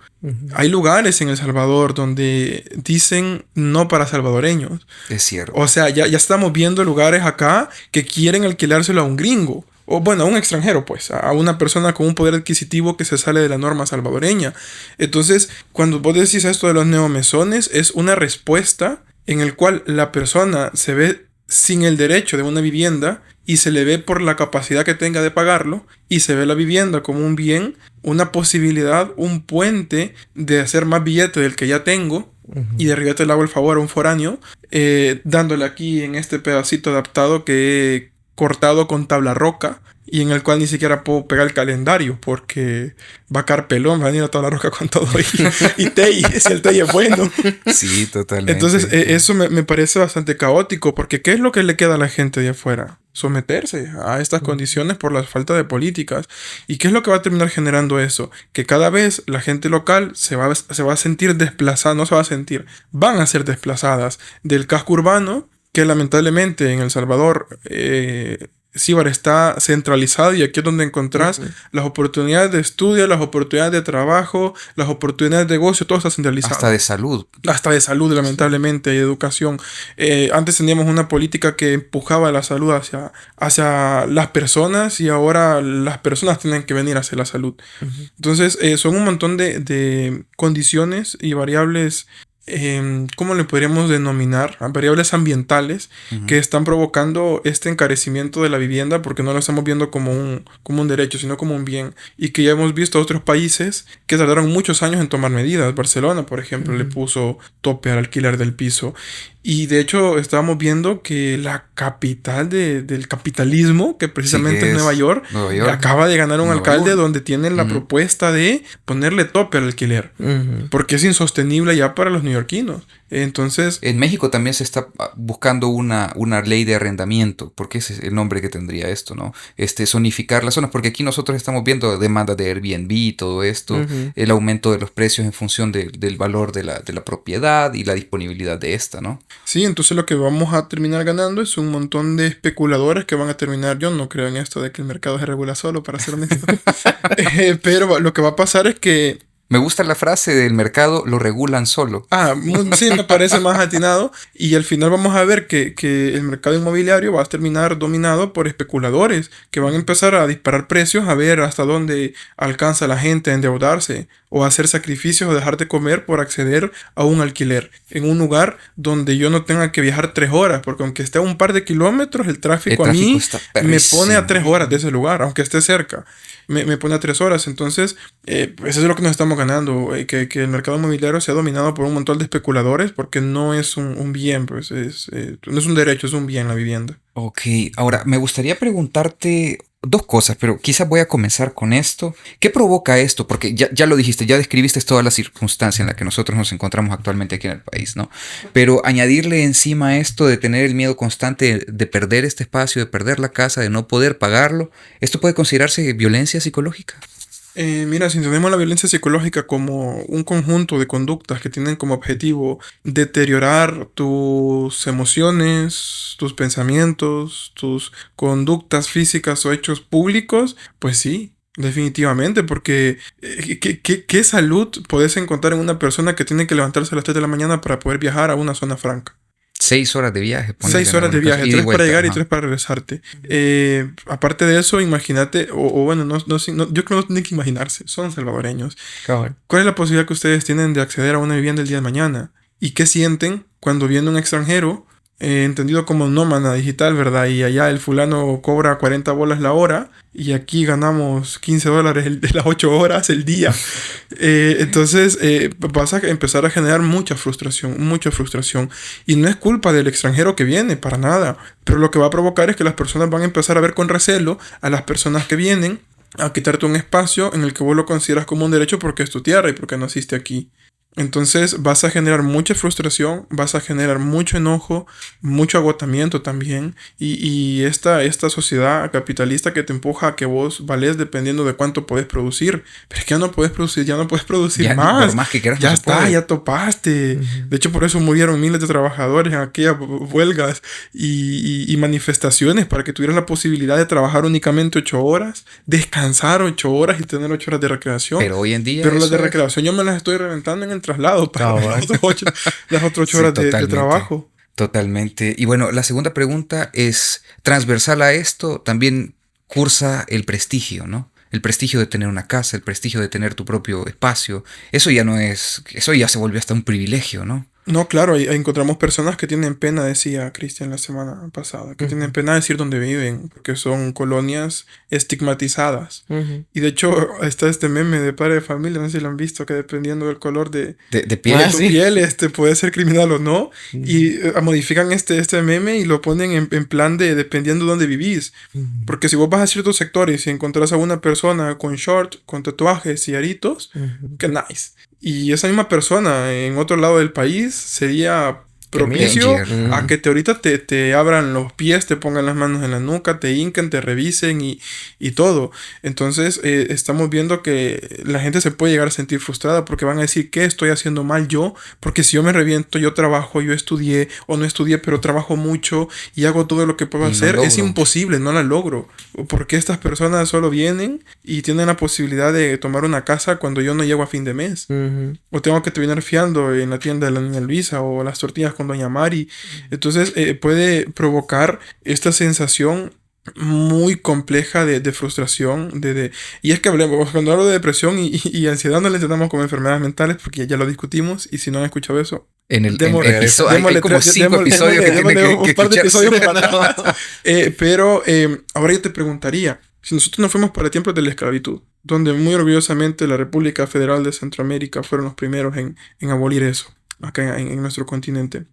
Hay lugares en El Salvador donde dicen no para salvadoreños. Es cierto. O sea, ya estamos viendo lugares acá que quieren alquilárselo a un gringo. O bueno, a un extranjero, pues, a una persona con un poder adquisitivo que se sale de la norma salvadoreña. Entonces, cuando vos decís esto de los neomesones, es una respuesta en el cual la persona se ve sin el derecho de una vivienda y se le ve por la capacidad que tenga de pagarlo y se ve la vivienda como un bien, una posibilidad, un puente de hacer más billete del que ya tengo. Y de arriba te le hago el favor a un foráneo, dándole aquí en este pedacito adaptado que he cortado con tabla roca y en el cual ni siquiera puedo pegar el calendario porque va a caer pelón, va a venir a tabla roca con todo y Tei, si el Tei es bueno. Sí, totalmente. Entonces eso me parece bastante caótico porque ¿qué es lo que le queda a la gente de afuera? Someterse a estas condiciones por la falta de políticas. ¿Y qué es lo que va a terminar generando eso? Que cada vez la gente local se va a sentir desplazada, no se va a sentir, van a ser desplazadas del casco urbano, que lamentablemente en El Salvador Síbar está centralizado y aquí es donde encontrás las oportunidades de estudio, las oportunidades de trabajo, las oportunidades de negocio, todo está centralizado. Hasta de salud. Hasta de salud, lamentablemente, y educación. Antes teníamos una política que empujaba la salud hacia las personas y ahora las personas tienen que venir hacia la salud. Entonces, son un montón de condiciones y variables. ¿Cómo le podríamos denominar? Variables ambientales que están provocando este encarecimiento de la vivienda porque no lo estamos viendo como un derecho, sino como un bien. Y que ya hemos visto otros países que tardaron muchos años en tomar medidas. Barcelona, por ejemplo, le puso tope al alquiler del piso. Y de hecho estábamos viendo que la capital del capitalismo, que precisamente es Nueva York, acaba de ganar un alcalde donde tienen la propuesta de ponerle tope al alquiler. Porque es insostenible ya para los neoyorquinos. Entonces, en México también se está buscando una ley de arrendamiento, porque ese es el nombre que tendría esto, ¿no? Zonificar las zonas, porque aquí nosotros estamos viendo demanda de Airbnb y todo esto, el aumento de los precios en función del valor de la propiedad y la disponibilidad de esta, ¿no? Sí, entonces lo que vamos a terminar ganando es un montón de especuladores que van a terminar, yo no creo en esto de que el mercado se regula solo, para ser honesto, pero lo que va a pasar es que me gusta la frase del mercado, lo regulan solo. Sí, me parece más atinado. Y al final vamos a ver que el mercado inmobiliario va a terminar dominado por especuladores que van a empezar a disparar precios a ver hasta dónde alcanza la gente a endeudarse o a hacer sacrificios o dejar de comer por acceder a un alquiler en un lugar donde yo no tenga que viajar 3 horas, porque aunque esté a un par de kilómetros, el tráfico a mí me pone a 3 horas de ese lugar, aunque esté cerca. Me pone a 3 horas. Entonces, eso es lo que nos estamos ganando. Que el mercado inmobiliario sea dominado por un montón de especuladores porque no es un bien, pues no es un derecho, es un bien la vivienda. Ok, ahora me gustaría preguntarte dos cosas, pero quizás voy a comenzar con esto. ¿Qué provoca esto? Porque ya lo dijiste, ya describiste toda la circunstancia en la que nosotros nos encontramos actualmente aquí en el país, ¿no? Pero añadirle encima esto de tener el miedo constante de perder este espacio, de perder la casa, de no poder pagarlo, ¿esto puede considerarse violencia psicológica? Mira, si entendemos la violencia psicológica como un conjunto de conductas que tienen como objetivo deteriorar tus emociones, tus pensamientos, tus conductas físicas o hechos públicos, pues sí. Definitivamente, porque ¿qué salud podés encontrar en una persona que tiene que levantarse a las 3 de la mañana para poder viajar a una zona franca? 6 horas de viaje. 6 horas de viaje, 3 para llegar y 3 para regresarte. Aparte de eso, imagínate, bueno, yo creo que no tienen que imaginarse, son salvadoreños. Cabrón. ¿Cuál es la posibilidad que ustedes tienen de acceder a una vivienda el día de mañana? ¿Y qué sienten cuando viene un extranjero, entendido como nómada digital, ¿verdad? Y allá el fulano cobra 40 bolas la hora y aquí ganamos $15 de las 8 horas el día. Entonces vas a empezar a generar mucha frustración. Y no es culpa del extranjero que viene, para nada. Pero lo que va a provocar es que las personas van a empezar a ver con recelo a las personas que vienen a quitarte un espacio en el que vos lo consideras como un derecho porque es tu tierra y porque naciste aquí. Entonces vas a generar mucha frustración, vas a generar mucho enojo, mucho agotamiento también. Y esta sociedad capitalista que te empuja a que vos valés dependiendo de cuánto podés producir. Pero es que ya no puedes producir Ya, más. por más que quieras, Ya no se está, puede. ya topaste. De hecho, por eso murieron miles de trabajadores en aquellas huelgas y manifestaciones para que tuvieras la posibilidad de trabajar únicamente 8 horas, descansar 8 horas y tener 8 horas de recreación. Pero hoy en día Pero las eso de es- recreación yo me las estoy reventando en el traslado para las otras 8 Sí, horas de totalmente. trabajo. Totalmente. Y bueno, la segunda pregunta es, transversal a esto, también cursa el prestigio, ¿no? El prestigio de tener una casa, el prestigio de tener tu propio espacio. Eso ya no es, eso ya se volvió hasta un privilegio, ¿no? No, claro, ahí encontramos personas que tienen pena, decía Cristian la semana pasada, que tienen pena de decir dónde viven, porque son colonias estigmatizadas. Y de hecho está este meme de padre de familia, no sé si lo han visto, que dependiendo del color de piel. tu sí. piel, puede ser criminal o no. Y modifican este meme y lo ponen en plan de dependiendo de dónde vivís. Porque si vos vas a ciertos sectores y encontrás a una persona con short, con tatuajes y aritos, que nice. Y esa misma persona en otro lado del país sería propicio danger. a que ahorita te abran los pies, te pongan las manos en la nuca, te hinquen, te revisen y todo. Entonces estamos viendo que la gente se puede llegar a sentir frustrada porque van a decir, ¿qué estoy haciendo mal yo? Porque si yo me reviento, yo trabajo, yo estudié o no estudié, pero trabajo mucho y hago todo lo que puedo Y no hacer, es logro. imposible, no la logro. Porque estas personas solo vienen y tienen la posibilidad de tomar una casa cuando yo no llego a fin de mes. O tengo que terminar fiando en la tienda de la niña Luisa o las tortillas con doña Mari. Entonces puede provocar esta sensación muy compleja de frustración. Y es que hablemos, cuando hablo de depresión y ansiedad no le entendamos como enfermedades mentales porque ya lo discutimos y si no han escuchado eso, En el démosle- episodio, hay démosle como tres- 5 démosle- episodios que démosle tienen que un par de escucharse. episodios para atrás. Pero ahora yo te preguntaría, si nosotros nos fuimos para tiempos de la esclavitud, donde muy orgullosamente la República Federal de Centroamérica fueron los primeros en abolir eso, acá en nuestro continente.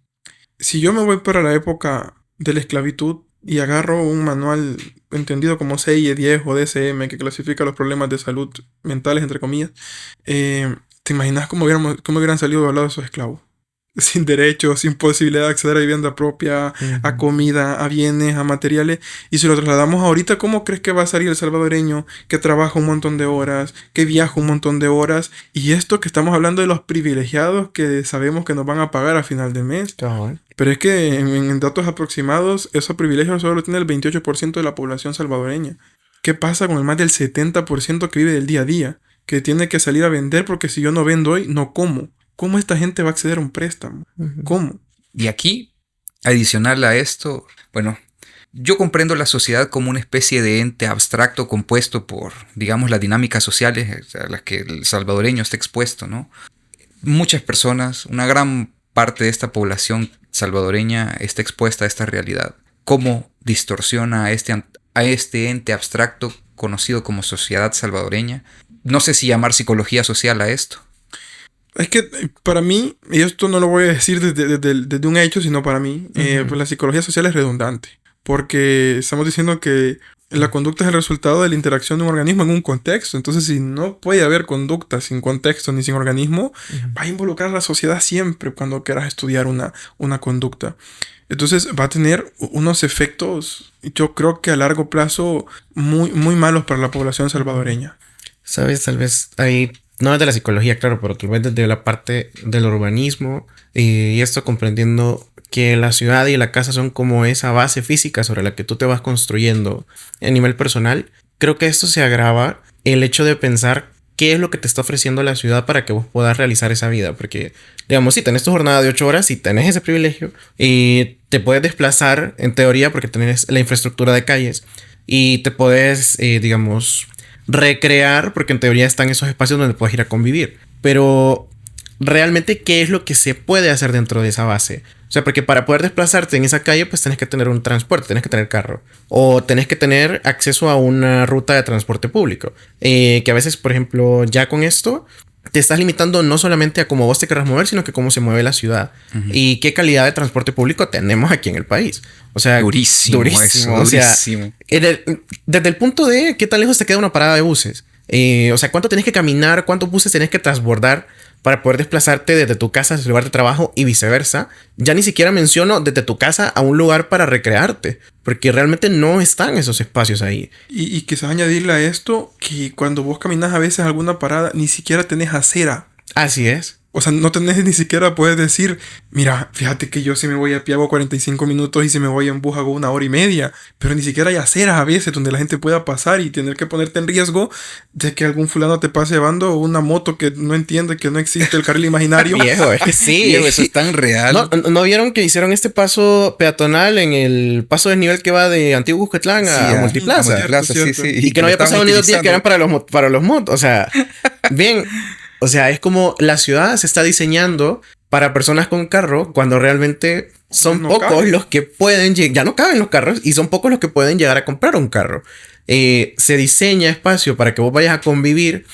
Si yo me voy para la época de la esclavitud y agarro un manual entendido como CIE-10 o DSM que clasifica los problemas de salud mentales, entre comillas, ¿te imaginas cómo hubieran salido hablados esos esclavos? Sin derechos, sin posibilidad de acceder a vivienda propia, a comida, a bienes, a materiales. Y si lo trasladamos ahorita, ¿cómo crees que va a salir el salvadoreño que trabaja un montón de horas, que viaja un montón de horas? Y esto que estamos hablando de los privilegiados que sabemos que nos van a pagar a final de mes. Cabrón. Pero es que en datos aproximados, esos privilegios solo lo tiene el 28% de la población salvadoreña. ¿Qué pasa con el más del 70% que vive del día a día? Que tiene que salir a vender porque si yo no vendo hoy, no como. ¿Cómo esta gente va a acceder a un préstamo? ¿Cómo? Y aquí, adicional a esto, bueno, yo comprendo la sociedad como una especie de ente abstracto compuesto por, digamos, las dinámicas sociales a las que el salvadoreño está expuesto, ¿no? Muchas personas, una gran parte de esta población salvadoreña está expuesta a esta realidad. ¿Cómo distorsiona a este ente abstracto conocido como sociedad salvadoreña? No sé si llamar psicología social a esto. Es que para mí, y esto no lo voy a decir desde un hecho, sino para mí, pues la psicología social es redundante. Porque estamos diciendo que La conducta es el resultado de la interacción de un organismo en un contexto. Entonces, si no puede haber conducta sin contexto ni sin organismo, va a involucrar a la sociedad siempre cuando quieras estudiar una conducta. Entonces, va a tener unos efectos, yo creo que a largo plazo, muy, muy malos para la población salvadoreña. Sabes, tal vez ahí, no desde la psicología, claro, pero tal vez desde la parte del urbanismo y esto comprendiendo que la ciudad y la casa son como esa base física sobre la que tú te vas construyendo a nivel personal. Creo que esto se agrava el hecho de pensar qué es lo que te está ofreciendo la ciudad para que vos puedas realizar esa vida. Porque, digamos, si tenés tu jornada de 8 horas y tenés ese privilegio y te puedes desplazar en teoría porque tenés la infraestructura de calles y te puedes, digamos, recrear porque en teoría están esos espacios donde puedes ir a convivir. Pero realmente, ¿qué es lo que se puede hacer dentro de esa base? O sea, porque para poder desplazarte en esa calle, pues tenés que tener un transporte, tenés que tener carro. O tenés que tener acceso a una ruta de transporte público. Que a veces, por ejemplo, ya con esto, te estás limitando no solamente a cómo vos te querrás mover, sino que cómo se mueve la ciudad. Y qué calidad de transporte público tenemos aquí en el país. O sea, durísimo. O sea, desde el punto de qué tan lejos te queda una parada de buses. O sea, cuánto tenés que caminar, cuántos buses tenés que transbordar para poder desplazarte desde tu casa a tu lugar de trabajo y viceversa. Ya ni siquiera menciono desde tu casa a un lugar para recrearte, porque realmente no están esos espacios ahí. Y quizás añadirle a esto que cuando vos caminas a veces a alguna parada, ni siquiera tenés acera. Así es. O sea, no tenés ni siquiera, puedes decir, mira, fíjate que yo si me voy a pie hago 45 minutos y si me voy en bus hago 1 hora y media. Pero ni siquiera hay aceras a veces donde la gente pueda pasar y tener que ponerte en riesgo de que algún fulano te pase llevando una moto que no entiende que no existe el carril imaginario. Viejo, es que sí. Viejo, eso es tan real. ¿No vieron que hicieron este paso peatonal en el paso de nivel que va de Antiguo Cuscatlán a Multiplaza? Multiplaza, sí. Y que no había pasado ni 2 días que eran para los motos. O sea, bien... O sea, es como la ciudad se está diseñando para personas con carro cuando realmente son pocos los que pueden llegar. Ya no caben los carros y son pocos los que pueden llegar a comprar un carro. Se diseña espacio para que vos vayas a convivir,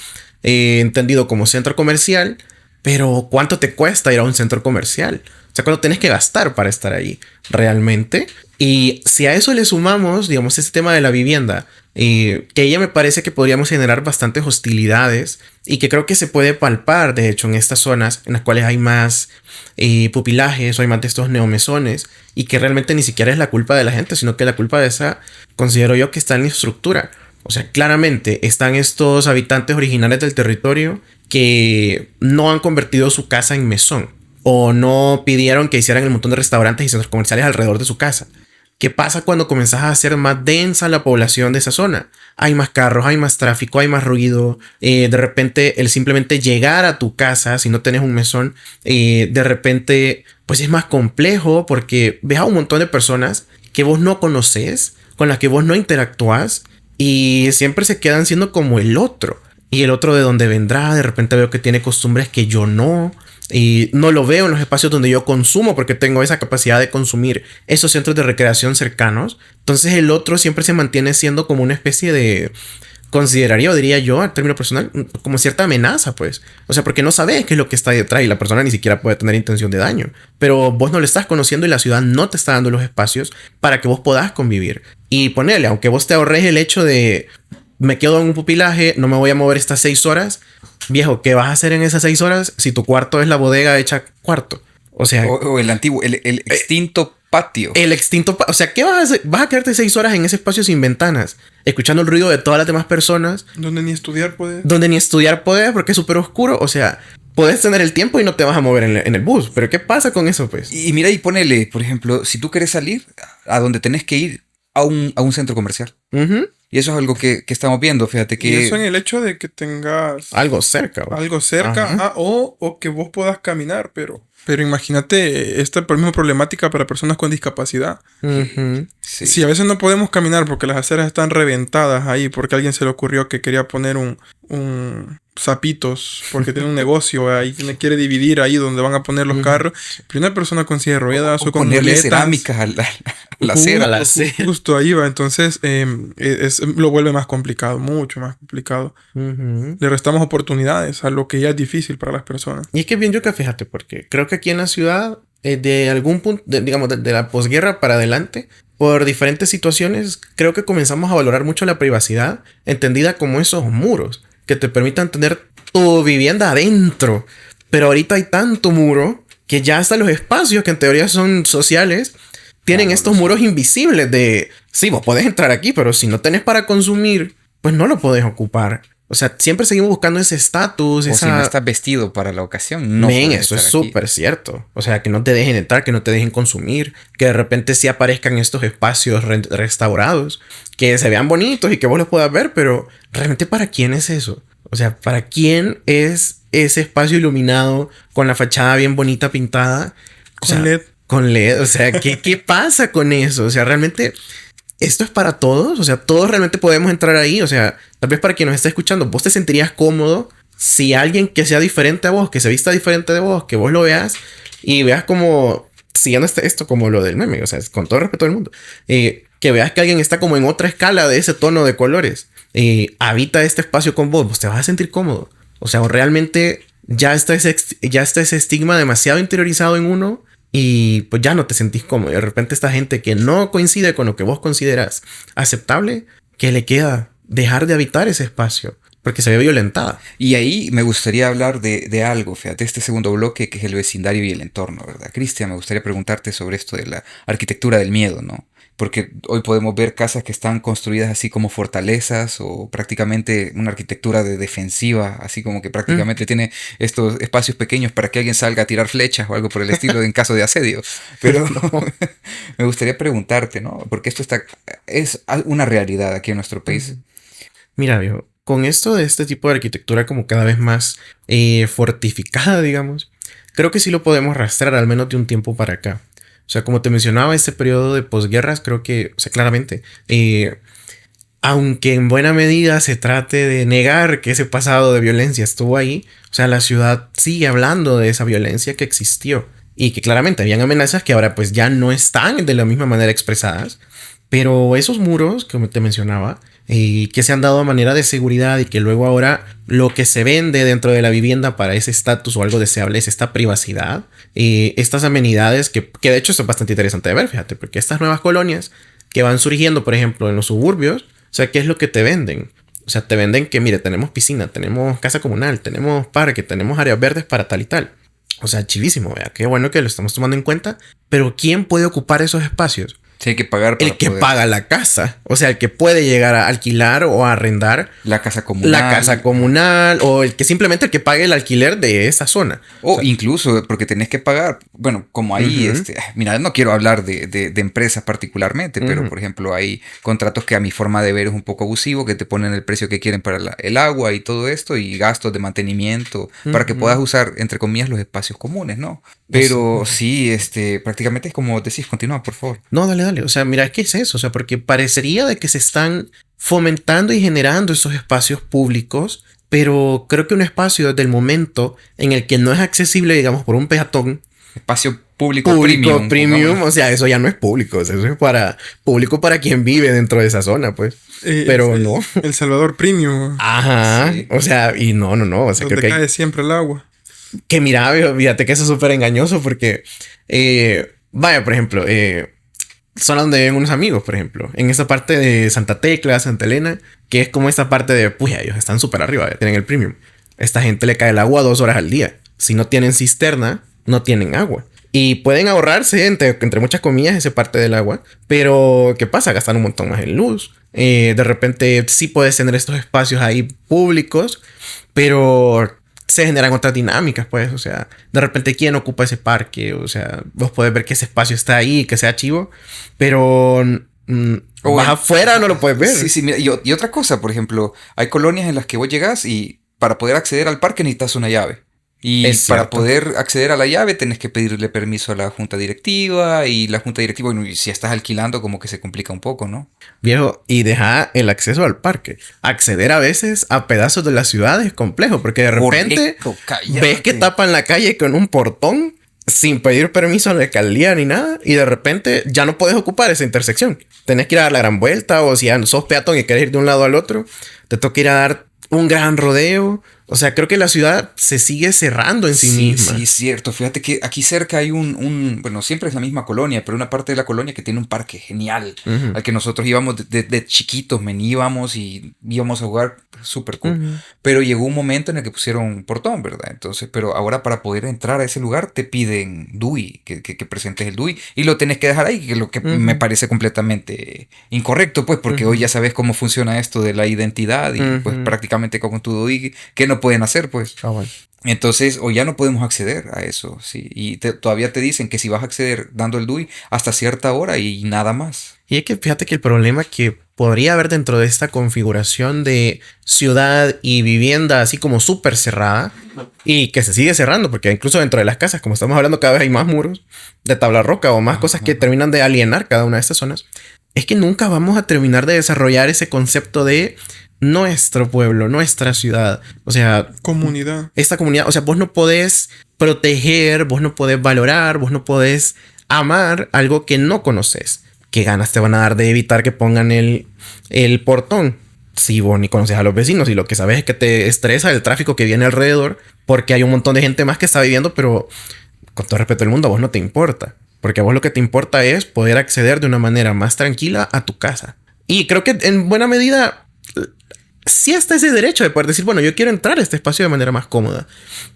entendido como centro comercial, pero ¿cuánto te cuesta ir a un centro comercial? O sea, ¿cuánto tenés que gastar para estar ahí realmente? Y si a eso le sumamos, digamos, este tema de la vivienda, que ella me parece que podríamos generar bastantes hostilidades y que creo que se puede palpar, de hecho, en estas zonas en las cuales hay más pupilajes o hay más de estos neomesones y que realmente ni siquiera es la culpa de la gente, sino que la culpa de esa, considero yo, que está en la estructura. O sea, claramente están estos habitantes originales del territorio que no han convertido su casa en mesón o no pidieron que hicieran el montón de restaurantes y centros comerciales alrededor de su casa. ¿Qué pasa cuando comenzás a hacer más densa la población de esa zona? Hay más carros, hay más tráfico, hay más ruido. De repente, el simplemente llegar a tu casa, si no tenés un mesón, de repente, pues es más complejo porque ves a un montón de personas que vos no conoces, con las que vos no interactúas y siempre se quedan siendo como el otro. Y el otro de donde vendrá, de repente veo que tiene costumbres que yo no. Y no lo veo en los espacios donde yo consumo porque tengo esa capacidad de consumir esos centros de recreación cercanos. Entonces el otro siempre se mantiene siendo como una especie de, consideraría o diría yo, a término personal, como cierta amenaza, pues. O sea, porque no sabes qué es lo que está detrás y la persona ni siquiera puede tener intención de daño. Pero vos no le estás conociendo y la ciudad no te está dando los espacios para que vos podás convivir. Y ponerle, aunque vos te ahorres el hecho de me quedo en un pupilaje, no me voy a mover estas 6 horas. Viejo, ¿qué vas a hacer en esas 6 horas si tu cuarto es la bodega hecha cuarto? O sea... O el antiguo, el extinto patio. El extinto patio. O sea, ¿qué vas a hacer? Vas a quedarte 6 horas en ese espacio sin ventanas, escuchando el ruido de todas las demás personas. Donde ni estudiar puedes. Donde ni estudiar puedes porque es súper oscuro. O sea, puedes tener el tiempo y no te vas a mover en el bus. Pero ¿qué pasa con eso, pues? Y mira, y ponele, por ejemplo, si tú quieres salir, a donde tenés que ir a un centro comercial. Y eso es algo que estamos viendo, fíjate que... Y eso en el hecho de que tengas... Algo cerca. Algo cerca, o que vos puedas caminar, pero imagínate esta misma problemática para personas con discapacidad. Sí. Si a veces no podemos caminar porque las aceras están reventadas ahí, porque a alguien se le ocurrió que quería poner un Zapitos, porque tiene un negocio ahí, quiere dividir ahí donde van a poner los carros. Pero una persona con silla de ruedas o con ponerle muletas, cerámicas a la acera. Justo ahí va. Entonces lo vuelve más complicado, mucho más complicado. Le restamos oportunidades a lo que ya es difícil para las personas. Y es que bien yuca, fíjate, porque creo que aquí en la ciudad de algún punto, digamos, de la posguerra para adelante, por diferentes situaciones, creo que comenzamos a valorar mucho la privacidad, entendida como esos muros que te permitan tener tu vivienda adentro. Pero ahorita hay tanto muro que ya hasta los espacios que en teoría son sociales tienen estos muros invisibles de... Sí, vos podés entrar aquí, pero si no tenés para consumir, pues no lo podés ocupar. O sea, siempre seguimos buscando ese estatus. O si no estás vestido para la ocasión, no Men, puedes eso es estar aquí. súper cierto. O sea, que no te dejen entrar, que no te dejen consumir, que de repente sí aparezcan estos espacios restaurados, que se vean bonitos y que vos los puedas ver, pero realmente ¿para quién es eso? O sea, ¿para quién es ese espacio iluminado con la fachada bien bonita pintada? O sea, Con LED. Con LED. O sea, ¿qué pasa con eso? O sea, realmente... ¿Esto es para todos? O sea, ¿todos realmente podemos entrar ahí? O sea, tal vez para quien nos está escuchando, ¿vos te sentirías cómodo si alguien que sea diferente a vos, que se vista diferente de vos, que vos lo veas y veas como... Siguiendo esto como lo del meme, o sea, con todo respeto del mundo, que veas que alguien está como en otra escala de ese tono de colores, habita este espacio con vos, te vas a sentir cómodo. O sea, o realmente ya está ese estigma demasiado interiorizado en uno y pues ya no te sentís cómodo. Y de repente esta gente que no coincide con lo que vos consideras aceptable, ¿qué le queda? Dejar de habitar ese espacio porque se ve violentada. Y ahí me gustaría hablar de algo, fíjate, este segundo bloque que es el vecindario y el entorno, ¿verdad? Cristian, me gustaría preguntarte sobre esto de la arquitectura del miedo, ¿no? Porque hoy podemos ver casas que están construidas así como fortalezas o prácticamente una arquitectura de defensiva, así como que prácticamente tiene estos espacios pequeños para que alguien salga a tirar flechas o algo por el estilo en caso de asedio. Pero me gustaría preguntarte, ¿no? Porque esto es una realidad aquí en nuestro país. Mira, viejo, con esto de este tipo de arquitectura como cada vez más fortificada, digamos, creo que sí lo podemos rastrear al menos de un tiempo para acá. O sea, como te mencionaba, este periodo de posguerras, creo que, o sea, claramente, aunque en buena medida se trate de negar que ese pasado de violencia estuvo ahí, o sea, la ciudad sigue hablando de esa violencia que existió y que claramente habían amenazas que ahora pues ya no están de la misma manera expresadas, pero esos muros, como te mencionaba, que se han dado a manera de seguridad y que luego ahora lo que se vende dentro de la vivienda para ese estatus o algo deseable es esta privacidad, estas amenidades que de hecho es bastante interesante de ver, fíjate, porque estas nuevas colonias que van surgiendo, por ejemplo, en los suburbios, o sea, ¿qué es lo que te venden? O sea, te venden que, mire, tenemos piscina, tenemos casa comunal, tenemos parque, tenemos áreas verdes para tal y tal. O sea, chivísimo, vea, qué bueno que lo estamos tomando en cuenta, pero ¿quién puede ocupar esos espacios? Sí, hay que pagar para El que poder. paga la casa. O sea, el que puede llegar a alquilar o a arrendar La casa comunal. la casa comunal o el que simplemente el que pague el alquiler de esa zona. O sea, incluso porque tenés que pagar, bueno, como ahí, mira, no quiero hablar de empresas particularmente, pero por ejemplo hay contratos que a mi forma de ver es un poco abusivo, que te ponen el precio que quieren para el agua y todo esto y gastos de mantenimiento para que puedas usar, entre comillas, los espacios comunes, ¿no? Pero sí, prácticamente es como decís, continúa, por favor. No, dale. O sea, mira, ¿qué es eso? O sea, porque parecería de que se están fomentando y generando esos espacios públicos, pero creo que un espacio desde el momento en el que no es accesible, digamos, por un peatón, Espacio público premium. premium, o sea, eso ya no es público, o sea, eso es para público para quien vive dentro de esa zona, pues. Pero no. El Salvador Premium. Ajá. Sí. O sea, y no. O sea, Donde creo que cae siempre el agua. que mira, fíjate que eso es súper engañoso porque, vaya, por ejemplo, zona donde viven unos amigos, por ejemplo, en esa parte de Santa Tecla, Santa Elena, que es como esta parte de, pues ellos están súper arriba, ya tienen el premium. Esta gente le cae el agua 2 horas al día. Si no tienen cisterna, no tienen agua. Y pueden ahorrarse, entre muchas comillas, esa parte del agua. Pero, ¿qué pasa? Gastan un montón más en luz. De repente sí puedes tener estos espacios ahí públicos, pero se generan otras dinámicas, pues. O sea, de repente, ¿quién ocupa ese parque? O sea, vos podés ver que ese espacio está ahí, que sea chivo, pero vas afuera, no lo puedes ver. Sí, mira, y otra cosa, por ejemplo, hay colonias en las que vos llegás y para poder acceder al parque necesitas una llave. Y Es para cierto. poder acceder a la llave tenés que pedirle permiso a la junta directiva y la junta directiva, bueno, y si estás alquilando como que se complica un poco, ¿no? Viejo, y deja el acceso al parque. Acceder a veces a pedazos de la ciudad es complejo, porque de repente Correcto, cállate. ves que tapan la calle con un portón sin pedir permiso a la alcaldía ni nada, y de repente ya no puedes ocupar esa intersección. Tenés que ir a dar la gran vuelta, o si ya sos peatón y querés ir de un lado al otro, te toca ir a dar un gran rodeo, O sea, creo que la ciudad se sigue cerrando en sí misma. Sí, es cierto. Fíjate que aquí cerca hay bueno, siempre es la misma colonia, pero una parte de la colonia que tiene un parque genial, al que nosotros íbamos de chiquitos, íbamos y íbamos a jugar súper cool. Pero llegó un momento en el que pusieron un portón, ¿verdad? Entonces, pero ahora para poder entrar a ese lugar te piden DUI, que presentes el DUI y lo tenés que dejar ahí, que lo que me parece completamente incorrecto, pues, porque hoy ya sabes cómo funciona esto de la identidad y pues prácticamente con tu DUI, ¿qué no pueden hacer, pues? Bueno. Entonces, o ya no podemos acceder a eso, sí. Y todavía te dicen que si vas a acceder dando el DUI hasta cierta hora y nada más. Y es que fíjate que el problema que podría haber dentro de esta configuración de ciudad y vivienda así como súper cerrada y que se sigue cerrando, porque incluso dentro de las casas, como estamos hablando, cada vez hay más muros de tabla roca o más cosas que terminan de alienar cada una de estas zonas, es que nunca vamos a terminar de desarrollar ese concepto de nuestro pueblo, nuestra ciudad. O sea, comunidad. Esta comunidad, o sea, vos no podés proteger, vos no podés valorar, vos no podés amar algo que no conoces. ¿Qué ganas te van a dar de evitar que pongan el portón? Si vos ni conoces a los vecinos y lo que sabes es que te estresa el tráfico que viene alrededor porque hay un montón de gente más que está viviendo, pero con todo respeto del mundo a vos no te importa. Porque a vos lo que te importa es poder acceder de una manera más tranquila a tu casa. Y creo que en buena medida sí está ese derecho de poder decir, bueno, yo quiero entrar a este espacio de manera más cómoda.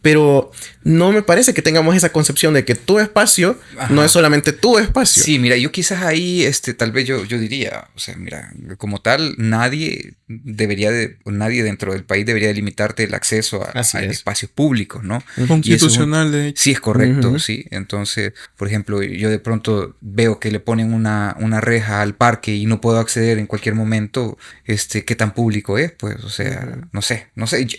Pero no me parece que tengamos esa concepción de que tu espacio no es solamente tu espacio. Sí, mira, yo quizás ahí, tal vez yo diría, o sea, mira, como tal, nadie dentro del país debería limitarte el acceso a espacios públicos, ¿no? Constitucional, de hecho. Sí, es correcto, sí. Entonces, por ejemplo, yo de pronto veo que le ponen una reja al parque y no puedo acceder en cualquier momento, ¿qué tan público es? Pues, o sea, no sé,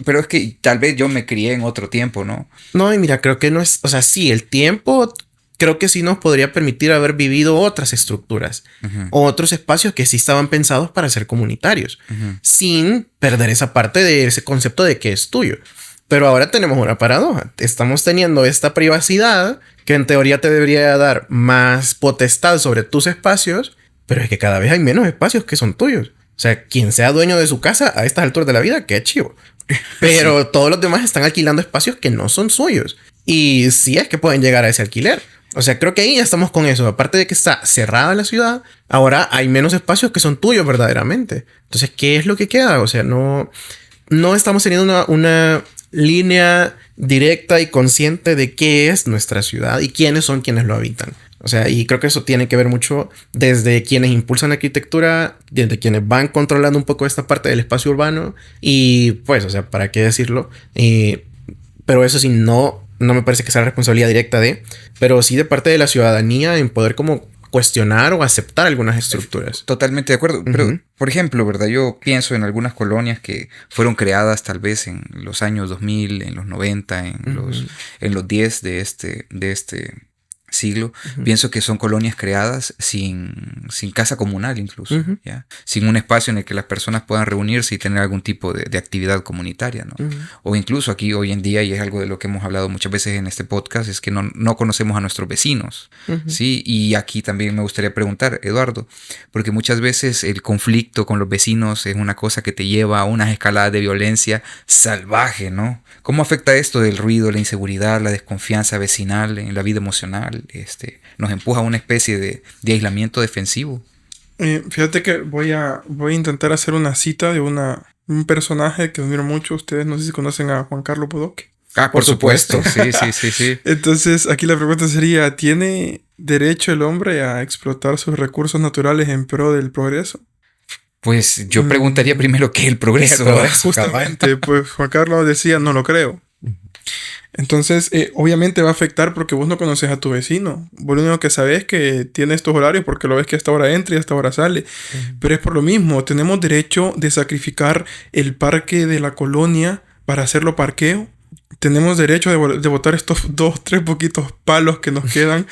pero es que tal vez yo me crié en otro tiempo, ¿no? No, y mira, creo que no es, o sea, sí, el tiempo creo que sí nos podría permitir haber vivido otras estructuras o otros espacios que sí estaban pensados para ser comunitarios, sin perder esa parte de ese concepto de que es tuyo. Pero ahora tenemos una paradoja. Estamos teniendo esta privacidad que en teoría te debería dar más potestad sobre tus espacios, pero es que cada vez hay menos espacios que son tuyos. O sea, quien sea dueño de su casa a estas alturas de la vida, qué chivo. Pero todos los demás están alquilando espacios que no son suyos. Y sí es que pueden llegar a ese alquiler. O sea, creo que ahí ya estamos con eso. Aparte de que está cerrada la ciudad, ahora hay menos espacios que son tuyos verdaderamente. Entonces, ¿qué es lo que queda? O sea, no estamos teniendo una línea directa y consciente de qué es nuestra ciudad y quiénes son quienes lo habitan. O sea, y creo que eso tiene que ver mucho desde quienes impulsan la arquitectura, desde quienes van controlando un poco esta parte del espacio urbano y pues, o sea, ¿para qué decirlo? Pero eso sí, no me parece que sea la responsabilidad directa pero sí de parte de la ciudadanía en poder como cuestionar o aceptar algunas estructuras. Totalmente de acuerdo. Pero, por ejemplo, ¿verdad? Yo pienso en algunas colonias que fueron creadas tal vez en los años 2000, en los 90, en los 10 de este siglo. Pienso que son colonias creadas sin casa comunal incluso, ¿ya? Sin un espacio en el que las personas puedan reunirse y tener algún tipo de actividad comunitaria, ¿no? O incluso aquí hoy en día, y es algo de lo que hemos hablado muchas veces en este podcast, es que no conocemos a nuestros vecinos, ¿sí? Y aquí también me gustaría preguntar, Eduardo, porque muchas veces el conflicto con los vecinos es una cosa que te lleva a unas escaladas de violencia salvaje, ¿no? ¿Cómo afecta esto del ruido, la inseguridad, la desconfianza vecinal en la vida emocional? Nos empuja a una especie de aislamiento defensivo. Fíjate que voy a intentar hacer una cita de un personaje que admiro mucho. Ustedes no sé si conocen a Juan Carlos Bodoque. Por supuesto. Sí. Entonces, aquí la pregunta sería, ¿tiene derecho el hombre a explotar sus recursos naturales en pro del progreso? Pues yo preguntaría primero qué es el progreso. Justamente, pues Juan Carlos decía, no lo creo. Entonces, obviamente va a afectar porque vos no conoces a tu vecino. Vos lo único que sabés es que tiene estos horarios porque lo ves que a esta hora entra y a esta hora sale. Pero es por lo mismo. Tenemos derecho de sacrificar el parque de la colonia para hacerlo parqueo. Tenemos derecho de botar estos 2-3 poquitos palos que nos quedan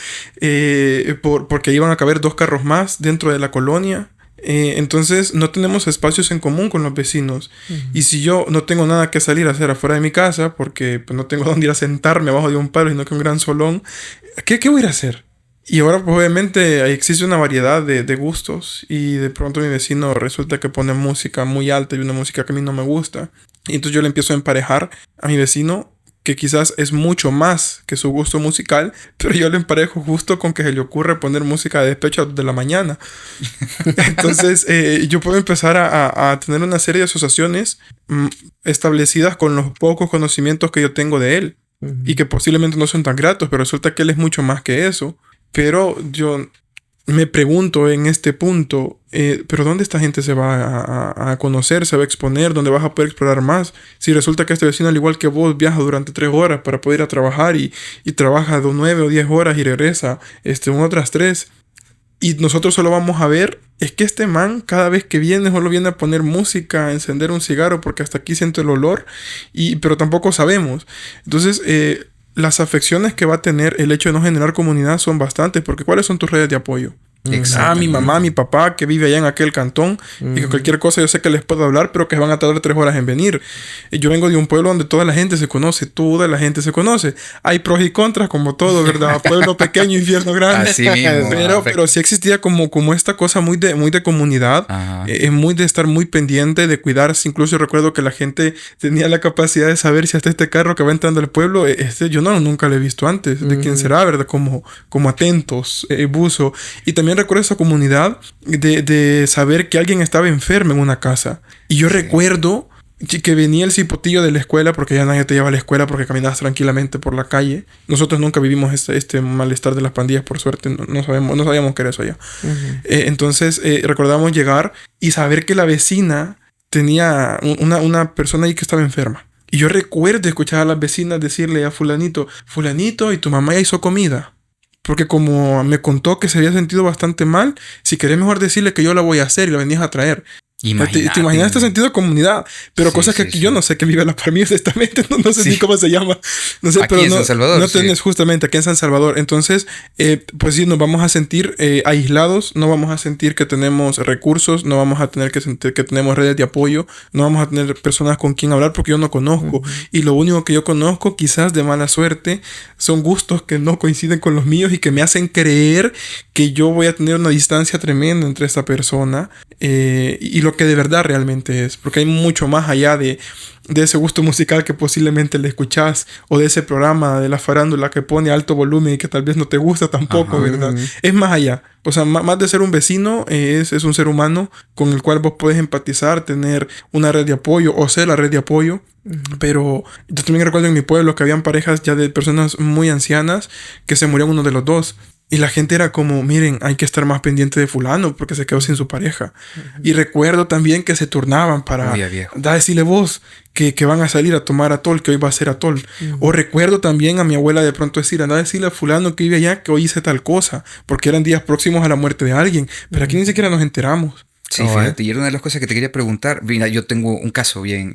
porque iban a caber 2 carros más dentro de la colonia. Entonces no tenemos espacios en común con los vecinos. Y si yo no tengo nada que salir a hacer afuera de mi casa porque pues, no tengo dónde ir a sentarme abajo de un palo sino que un gran solón, ¿qué voy a ir a hacer? Y ahora pues, obviamente existe una variedad de gustos y de pronto mi vecino resulta que pone música muy alta y una música que a mí no me gusta. Y entonces yo le empiezo a emparejar a mi vecino, que quizás es mucho más que su gusto musical, pero yo le emparejo justo con que se le ocurre poner música de despecho de la mañana. Entonces yo puedo empezar a tener una serie de asociaciones establecidas con los pocos conocimientos que yo tengo de él, y que posiblemente no son tan gratos, pero resulta que él es mucho más que eso. Pero yo me pregunto en este punto, ¿pero dónde esta gente se va a conocer, se va a exponer? ¿Dónde vas a poder explorar más? Si resulta que este vecino, al igual que vos, viaja durante 3 horas para poder ir a trabajar y trabaja 9 o 10 horas y regresa otras 3. Y nosotros solo vamos a ver, es que este man cada vez que viene solo viene a poner música, a encender un cigarro porque hasta aquí siento el olor, pero tampoco sabemos. Entonces, las afecciones que va a tener el hecho de no generar comunidad son bastantes, porque ¿cuáles son tus redes de apoyo? Mi mamá, mi papá, que vive allá en aquel cantón, y que cualquier cosa yo sé que les puedo hablar, pero que van a tardar 3 horas en venir. Yo vengo de un pueblo donde toda la gente se conoce, toda la gente se conoce. Hay pros y contras, como todo, ¿verdad? Pueblo pequeño, infierno grande. Así mismo. Pero sí existía como esta cosa muy de comunidad, muy de estar muy pendiente, de cuidarse. Incluso recuerdo que la gente tenía la capacidad de saber si hasta este carro que va entrando al pueblo, yo nunca lo he visto antes. ¿De quién será, verdad? Como atentos, buzo. Y también recuerdo esa comunidad de saber que alguien estaba enfermo en una casa. Y yo recuerdo que venía el cipotillo de la escuela, porque ya nadie te lleva a la escuela porque caminabas tranquilamente por la calle. Nosotros nunca vivimos este malestar de las pandillas, por suerte. No sabíamos que era eso allá. Entonces recordamos llegar y saber que la vecina tenía una persona ahí que estaba enferma. Y yo recuerdo escuchar a las vecinas decirle a fulanito, y tu mamá ya hizo comida. Porque como me contó que se había sentido bastante mal, si querés mejor decirle que yo la voy a hacer y la venías a traer. ¿Te imaginas este sentido de comunidad? Pero sí, cosas que aquí yo no sé que vive la para mí honestamente, no sé ni cómo se llama. No sé, aquí pero en San Salvador. No tenés justamente aquí en San Salvador. Entonces, pues sí, nos vamos a sentir aislados, no vamos a sentir que tenemos recursos, no vamos a tener que sentir que tenemos redes de apoyo, no vamos a tener personas con quien hablar porque yo no conozco. Y lo único que yo conozco, quizás de mala suerte, son gustos que no coinciden con los míos y que me hacen creer que yo voy a tener una distancia tremenda entre esta persona y lo que de verdad realmente es, porque hay mucho más allá de ese gusto musical que posiblemente le escuchás, o de ese programa de la farándula que pone alto volumen y que tal vez no te gusta tampoco, ¿verdad? Es más allá. O sea, más de ser un vecino, es un ser humano con el cual vos puedes empatizar, tener una red de apoyo o ser la red de apoyo. Pero yo también recuerdo en mi pueblo que habían parejas ya de personas muy ancianas que se murieron uno de los dos. Y la gente era como, miren, hay que estar más pendiente de fulano porque se quedó sin su pareja. Y recuerdo también que se turnaban para decirle vos que van a salir a tomar atol, que hoy va a ser atol. O recuerdo también a mi abuela de pronto decir, anda a decirle a fulano que vive allá que hoy hice tal cosa, porque eran días próximos a la muerte de alguien. Pero aquí ni siquiera nos enteramos. Sí, fíjate, y era una de las cosas que te quería preguntar. Mira, yo tengo un caso bien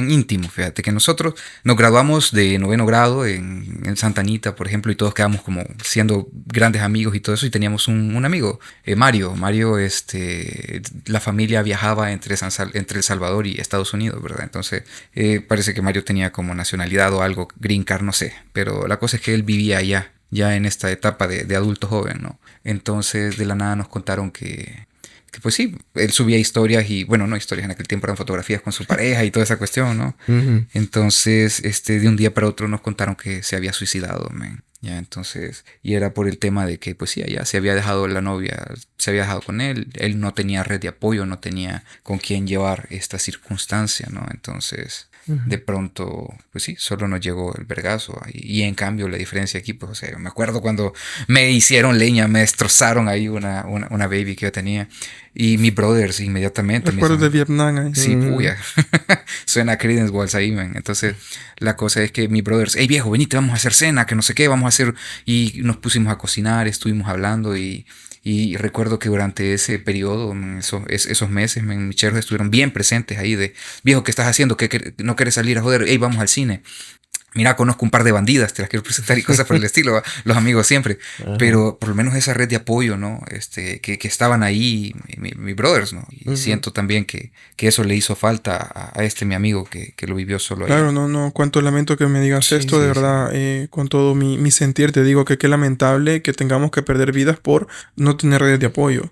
íntimo, fíjate, que nosotros nos graduamos de 9º grado en Santa Anita, por ejemplo, y todos quedamos como siendo grandes amigos y todo eso, y teníamos un amigo, Mario, la familia viajaba entre El Salvador y Estados Unidos, ¿verdad? Entonces, parece que Mario tenía como nacionalidad o algo, green card, no sé, pero la cosa es que él vivía allá, ya en esta etapa de adulto joven, ¿no? Entonces, de la nada nos contaron que pues sí, él subía historias y, bueno, no historias, en aquel tiempo eran fotografías con su pareja y toda esa cuestión, ¿no? Entonces, de un día para otro nos contaron que se había suicidado, man. Ya, entonces, y era por el tema de que, pues sí, allá se había dejado la novia, se había dejado con él no tenía red de apoyo, no tenía con quién llevar esta circunstancia, ¿no? Entonces, de pronto, pues sí, solo nos llegó el vergazo. Y en cambio, la diferencia aquí, pues, o sea, me acuerdo cuando me hicieron leña, me destrozaron ahí una baby que yo tenía. Y mis brothers inmediatamente. Recuerdos de Vietnam ahí. Sí, puya. Suena a Creedence Walls ahí, man. Entonces, la cosa es que mis brothers, hey viejo, venite, vamos a hacer cena, que no sé qué, vamos a hacer. Y nos pusimos a cocinar, estuvimos hablando y recuerdo que durante ese periodo, esos meses, mis cheros estuvieron bien presentes ahí de, viejo, ¿qué estás haciendo? ¿Que no quieres salir a joder? Hey, vamos al cine. Mira, conozco un par de bandidas, te las quiero presentar y cosas por el estilo, los amigos siempre. Pero por lo menos esa red de apoyo, ¿no? Que estaban ahí, mis brothers, ¿no? Y siento también que eso le hizo falta a mi amigo que lo vivió solo ahí. Claro, no, cuánto lamento que me digas esto, de verdad, con todo mi sentir te digo que qué lamentable que tengamos que perder vidas por no tener redes de apoyo.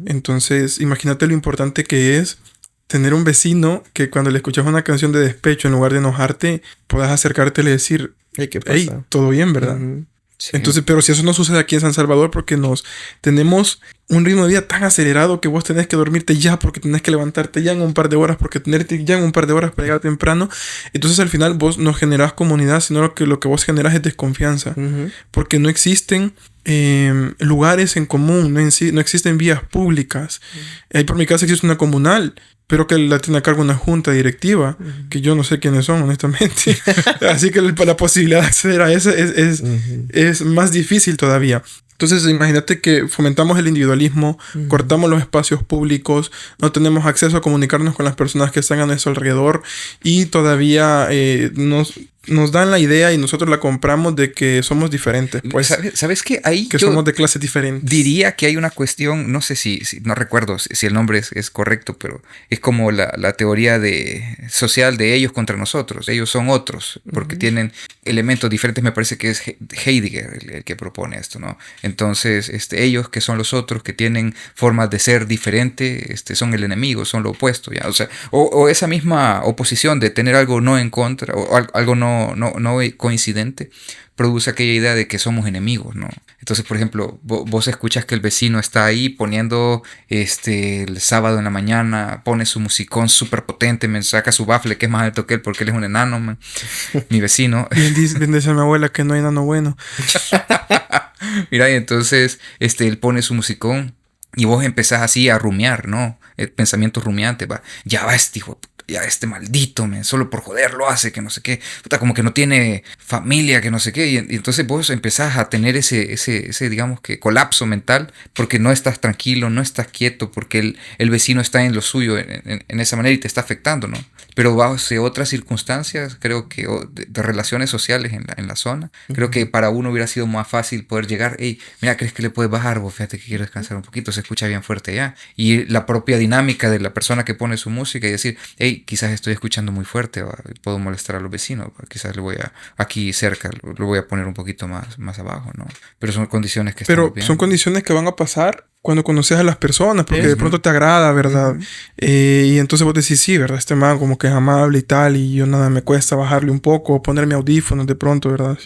Entonces, imagínate lo importante que es tener un vecino que cuando le escuchas una canción de despecho, en lugar de enojarte, puedas acercarte y decir, Hey, ¿qué pasa? hey, todo bien, ¿verdad? Sí. Entonces, pero si eso no sucede aquí en San Salvador, porque tenemos un ritmo de vida tan acelerado que vos tenés que dormirte ya, porque tenés que levantarte ya en un par de horas, porque tenerte ya en un par de horas para llegar temprano. Entonces, al final, vos no generás comunidad, sino lo que vos generás es desconfianza. Porque no existen lugares en común, no existen vías públicas. Ahí por mi casa existe una comunal, pero que la tiene a cargo una junta directiva, que yo no sé quiénes son, honestamente. Así que la posibilidad de acceder a eso es más difícil todavía. Entonces, imagínate que fomentamos el individualismo, cortamos los espacios públicos, no tenemos acceso a comunicarnos con las personas que están a nuestro alrededor y todavía nos dan la idea y nosotros la compramos de que somos diferentes. Pues, ¿Sabes qué? Ahí que somos de clases diferentes. Diría que hay una cuestión, no sé si no recuerdo si el nombre es correcto, pero es como la teoría social de ellos contra nosotros. Ellos son otros, porque tienen elementos diferentes. Me parece que es Heidegger el que propone esto, ¿no? Entonces, ellos que son los otros, que tienen formas de ser diferentes, son el enemigo, son lo opuesto, ¿ya? O sea, o esa misma oposición de tener algo no en contra, o algo no coincidente, produce aquella idea de que somos enemigos, ¿no? Entonces, por ejemplo, vos escuchas que el vecino está ahí poniendo el sábado en la mañana, pone su musicón súper potente, me saca su bafle que es más alto que él porque él es un enano, man. Mi vecino. Bien dice mi abuela que no hay enano bueno. Mira, y entonces él pone su musicón y vos empezás así a rumiar, ¿no? El pensamiento rumiante, va. Ya va este hijo de puta, ya este maldito, man, solo por joder lo hace, que no sé qué. Puta, como que no tiene familia, que no sé qué. Y entonces vos empezás a tener ese, digamos que, colapso mental porque no estás tranquilo, no estás quieto, porque el vecino está en lo suyo en esa manera y te está afectando, ¿no? Pero bajo otras circunstancias, creo que de relaciones sociales en la zona, creo que para uno hubiera sido más fácil poder llegar, hey, mira, ¿crees que le puedes bajar? Vos fíjate que quiero descansar un poquito, se escucha bien fuerte ya. Y la propia dinámica de la persona que pone su música y decir, hey, quizás estoy escuchando muy fuerte, puedo molestar a los vecinos, quizás le voy aquí cerca, lo voy a poner un poquito más abajo, ¿no? Pero son condiciones que Pero estamos viendo. son condiciones que van a pasar cuando conoces a las personas, porque de pronto te agrada, ¿verdad? Y entonces vos decís, sí, ¿verdad? Este man como que es amable y tal, y yo nada me cuesta bajarle un poco, o ponerme audífonos de pronto, ¿verdad?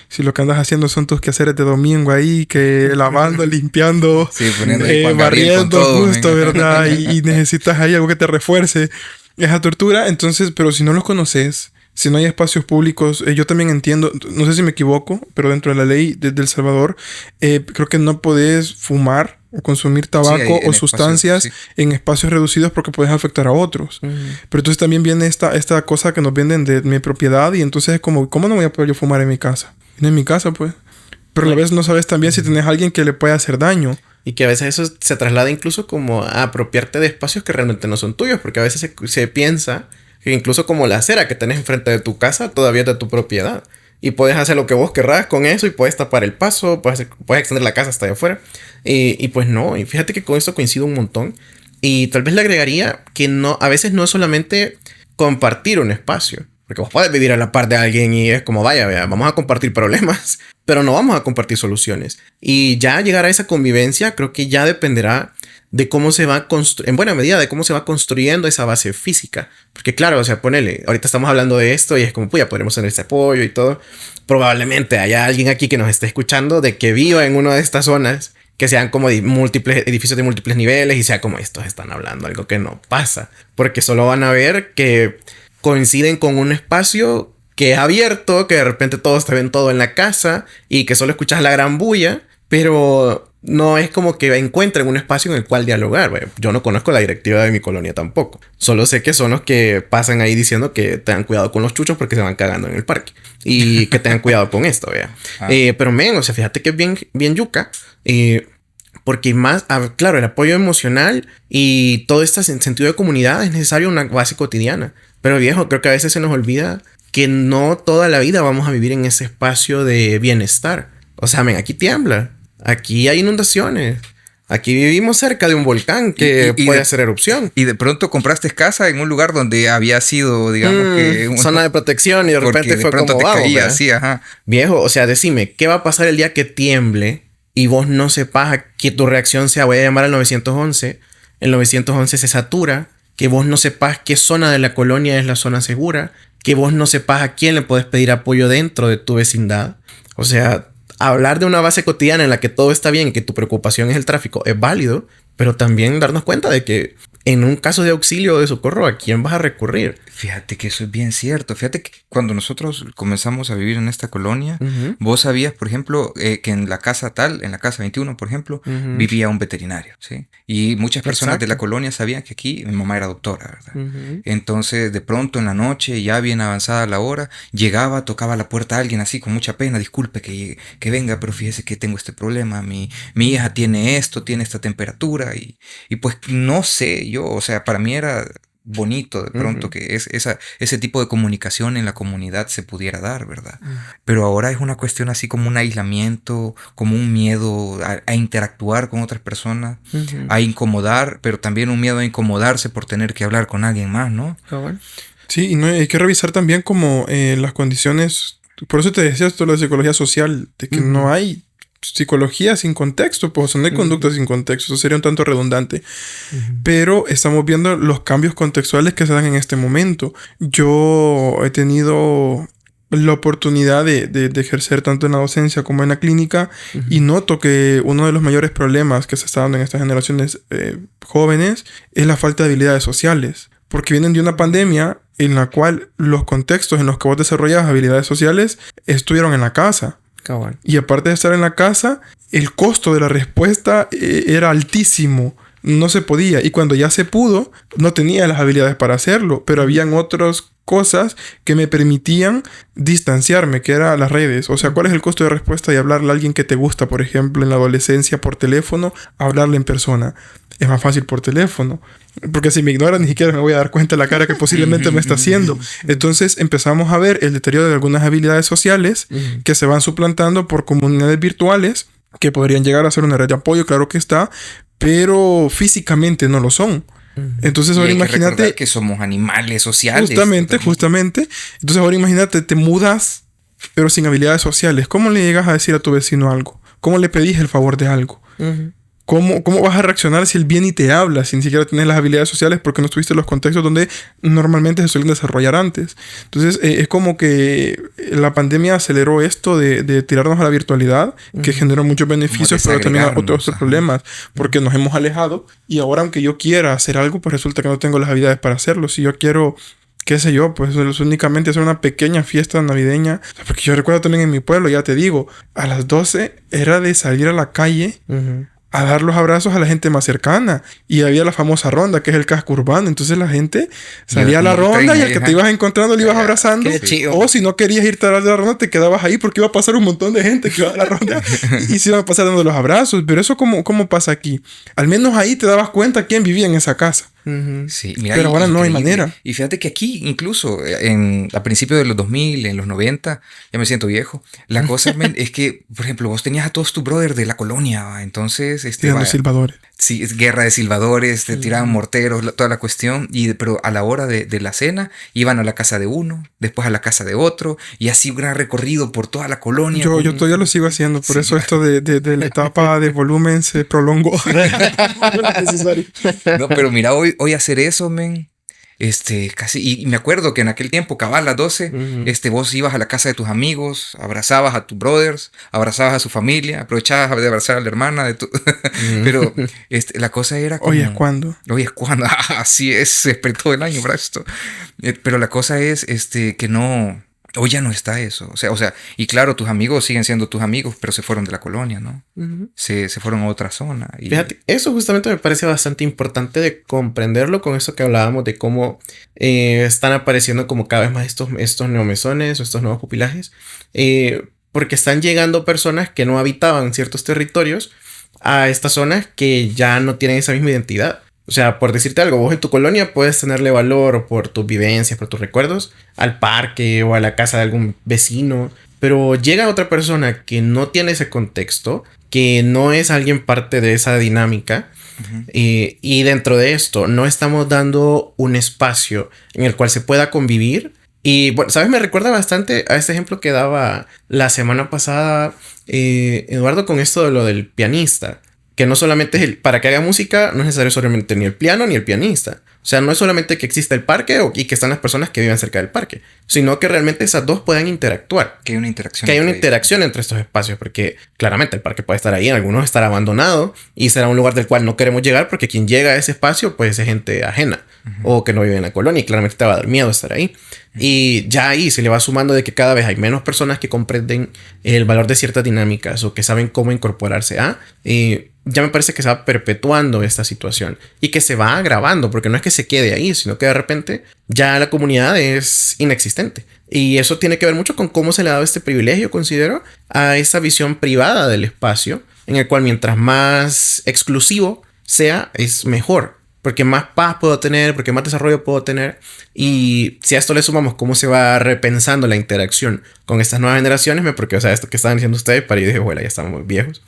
Si lo que andas haciendo son tus quehaceres de domingo ahí, que lavando, limpiando, sí, poniendo barriendo todo, justo, ¿verdad? y necesitas ahí algo que te refuerce esa tortura. Entonces, pero si no los conoces, si no hay espacios públicos, yo también entiendo, no sé si me equivoco, pero dentro de la ley de El Salvador, creo que no podés fumar o consumir tabaco o sustancias en espacios reducidos porque puedes afectar a otros. Pero entonces también viene esta cosa que nos venden de mi propiedad y entonces es como, ¿cómo no voy a poder yo fumar en mi casa? No en mi casa, pues. Pero a la vez no sabes también si tenés a alguien que le puede hacer daño. Y que a veces eso se traslada incluso como a apropiarte de espacios que realmente no son tuyos, porque a veces se piensa que incluso como la acera que tenés enfrente de tu casa todavía es de tu propiedad. Y puedes hacer lo que vos querrás con eso y puedes tapar el paso, puedes extender la casa hasta allá afuera. Y pues no, y fíjate que con esto coincido un montón. Y tal vez le agregaría que a veces no es solamente compartir un espacio. Porque vos podés vivir a la par de alguien y es como, vaya, vamos a compartir problemas, pero no vamos a compartir soluciones. Y ya llegar a esa convivencia creo que ya dependerá de cómo se va en buena medida de cómo se va construyendo esa base física. Porque claro, o sea, ponele, ahorita estamos hablando de esto y es como, pues ya podremos tener este apoyo y todo. Probablemente haya alguien aquí que nos esté escuchando de que viva en una de estas zonas que sean como múltiples edificios de múltiples niveles y sea como estos están hablando, algo que no pasa. Porque solo van a ver que coinciden con un espacio que es abierto, que de repente todos te ven todo en la casa y que solo escuchas la gran bulla, pero no es como que encuentren un espacio en el cual dialogar. Bueno, yo no conozco la directiva de mi colonia tampoco. Solo sé que son los que pasan ahí diciendo que tengan cuidado con los chuchos porque se van cagando en el parque. Y que tengan cuidado con esto, vea. Pero o sea, fíjate que es bien yuca. Porque más, claro, el apoyo emocional y todo este sentido de comunidad es necesario una base cotidiana. Pero viejo, creo que a veces se nos olvida que no toda la vida vamos a vivir en ese espacio de bienestar. O sea, aquí tiembla. Aquí hay inundaciones. Aquí vivimos cerca de un volcán que puede hacer erupción. Y de pronto compraste casa en un lugar donde había sido, digamos que... zona de protección y de repente fue como... te caía así, ajá. Viejo, o sea, decime, ¿qué va a pasar el día que tiemble y vos no sepas que tu reacción sea voy a llamar al 911? El 911 se satura que vos no sepas qué zona de la colonia es la zona segura, que vos no sepas a quién le puedes pedir apoyo dentro de tu vecindad. O sea, hablar de una base cotidiana en la que todo está bien y que tu preocupación es el tráfico es válido, pero también darnos cuenta de que en un caso de auxilio o de socorro, ¿a quién vas a recurrir? Fíjate que eso es bien cierto. Fíjate que cuando nosotros comenzamos a vivir en esta colonia, vos sabías, por ejemplo, que en la casa tal, en la casa 21, por ejemplo, vivía un veterinario, ¿sí? Y muchas personas de la colonia sabían que aquí mi mamá era doctora, ¿verdad? Entonces, de pronto en la noche, ya bien avanzada la hora, llegaba, tocaba la puerta a alguien así con mucha pena, disculpe que venga, pero fíjese que tengo este problema, mi hija tiene esto, tiene esta temperatura y pues no sé, yo, o sea, para mí era bonito de pronto que ese tipo de comunicación en la comunidad se pudiera dar, ¿verdad? Pero ahora es una cuestión así como un aislamiento, como un miedo a interactuar con otras personas, a incomodar, pero también un miedo a incomodarse por tener que hablar con alguien más, ¿no? Sí, y no, hay que revisar también como las condiciones, por eso te decía esto de la psicología social, de que no hay psicología sin contexto, pues no hay conducta sin contexto, eso sería un tanto redundante. Pero estamos viendo los cambios contextuales que se dan en este momento. Yo he tenido la oportunidad de ejercer tanto en la docencia como en la clínica y noto que uno de los mayores problemas que se está dando en estas generaciones jóvenes es la falta de habilidades sociales, porque vienen de una pandemia en la cual los contextos en los que vos desarrollabas habilidades sociales estuvieron en la casa. Y aparte de estar en la casa, el costo de la respuesta era altísimo. No se podía. Y cuando ya se pudo, no tenía las habilidades para hacerlo. Pero habían otras cosas que me permitían distanciarme, que eran las redes. O sea, ¿cuál es el costo de respuesta de hablarle a alguien que te gusta, por ejemplo, en la adolescencia por teléfono, a hablarle en persona? Es más fácil por teléfono. Porque si me ignora, ni siquiera me voy a dar cuenta de la cara que posiblemente me está haciendo. Entonces empezamos a ver el deterioro de algunas habilidades sociales que se van suplantando por comunidades virtuales que podrían llegar a ser una red de apoyo, claro que está, pero físicamente no lo son. Entonces ahora imagínate que somos animales sociales. Justamente. Entonces ahora imagínate, te mudas, pero sin habilidades sociales. ¿Cómo le llegas a decir a tu vecino algo? ¿Cómo le pedís el favor de algo? ¿Cómo vas a reaccionar si él viene y te habla, si ni siquiera tienes las habilidades sociales porque no estuviste en los contextos donde normalmente se suelen desarrollar antes? Entonces, es como que la pandemia aceleró esto de tirarnos a la virtualidad, que generó muchos beneficios, pero también otros problemas, porque nos hemos alejado y ahora aunque yo quiera hacer algo, pues resulta que no tengo las habilidades para hacerlo. Si yo quiero, qué sé yo, pues únicamente hacer una pequeña fiesta navideña, porque yo recuerdo también en mi pueblo, ya te digo, a las 12 era de salir a la calle a dar los abrazos a la gente más cercana. Y había la famosa ronda, que es el casco urbano. Entonces la gente salía a la ronda y al que te ibas encontrando le ibas abrazando. O si no querías irte a la ronda, te quedabas ahí porque iba a pasar un montón de gente que iba a la ronda y se iban a pasar dando los abrazos. Pero eso, ¿cómo pasa aquí? Al menos ahí te dabas cuenta quién vivía en esa casa. Sí, mira, pero ahora no hay manera. Y fíjate que aquí, incluso a principios de los 2000, en los 90, ya me siento viejo. La cosa es que, por ejemplo, vos tenías a todos tus brothers de la colonia, ¿va? Entonces, tirando silbadores. Sí, es guerra de silbadores, te tiraban morteros, toda la cuestión. Pero a la hora de la cena, iban a la casa de uno, después a la casa de otro, y así un gran recorrido por toda la colonia. Yo todavía lo sigo haciendo, por eso esto de la etapa de volumen se prolongó. No, pero mira, hoy hacer eso, men. Casi, y me acuerdo que en aquel tiempo, cabal, a las 12, vos ibas a la casa de tus amigos, abrazabas a tus brothers, abrazabas a su familia, aprovechabas de abrazar a la hermana de tu... Pero la cosa era como... Hoy es cuando. Así es, todo el año para esto. Pero la cosa es que no... Hoy ya no está eso. O sea, y claro, tus amigos siguen siendo tus amigos, pero se fueron de la colonia, ¿no? Se fueron a otra zona. Y... Fíjate, eso justamente me parece bastante importante de comprenderlo con eso que hablábamos de cómo están apareciendo como cada vez más estos neomesones o estos nuevos pupilajes. Porque están llegando personas que no habitaban ciertos territorios a estas zonas que ya no tienen esa misma identidad. O sea, por decirte algo, vos en tu colonia puedes tenerle valor por tus vivencias, por tus recuerdos, al parque o a la casa de algún vecino. Pero llega otra persona que no tiene ese contexto, que no es alguien parte de esa dinámica. Y dentro de esto no estamos dando un espacio en el cual se pueda convivir. Y bueno, ¿sabes? Me recuerda bastante a este ejemplo que daba la semana pasada Eduardo con esto de lo del pianista. Que no solamente es para que haga música, no es necesario solamente ni el piano ni el pianista. O sea, no es solamente que exista el parque y que están las personas que viven cerca del parque, sino que realmente esas dos puedan interactuar. Que hay una interacción. Que hay una interacción entre estos espacios, porque claramente el parque puede estar ahí, en algunos estará abandonado y será un lugar del cual no queremos llegar porque quien llega a ese espacio pues es gente ajena o que no vive en la colonia y claramente te va a dar miedo estar ahí. Y ya ahí se le va sumando de que cada vez hay menos personas que comprenden el valor de ciertas dinámicas o que saben cómo incorporarse a... ya me parece que se va perpetuando esta situación y que se va agravando, porque no es que se quede ahí, sino que de repente ya la comunidad es inexistente. Y eso tiene que ver mucho con cómo se le ha dado este privilegio, considero, a esa visión privada del espacio, en el cual mientras más exclusivo sea, es mejor. Porque más paz puedo tener, porque más desarrollo puedo tener. Y si a esto le sumamos cómo se va repensando la interacción con estas nuevas generaciones, porque, o sea, esto que estaban diciendo ustedes, para yo dije, bueno, ya estamos muy viejos.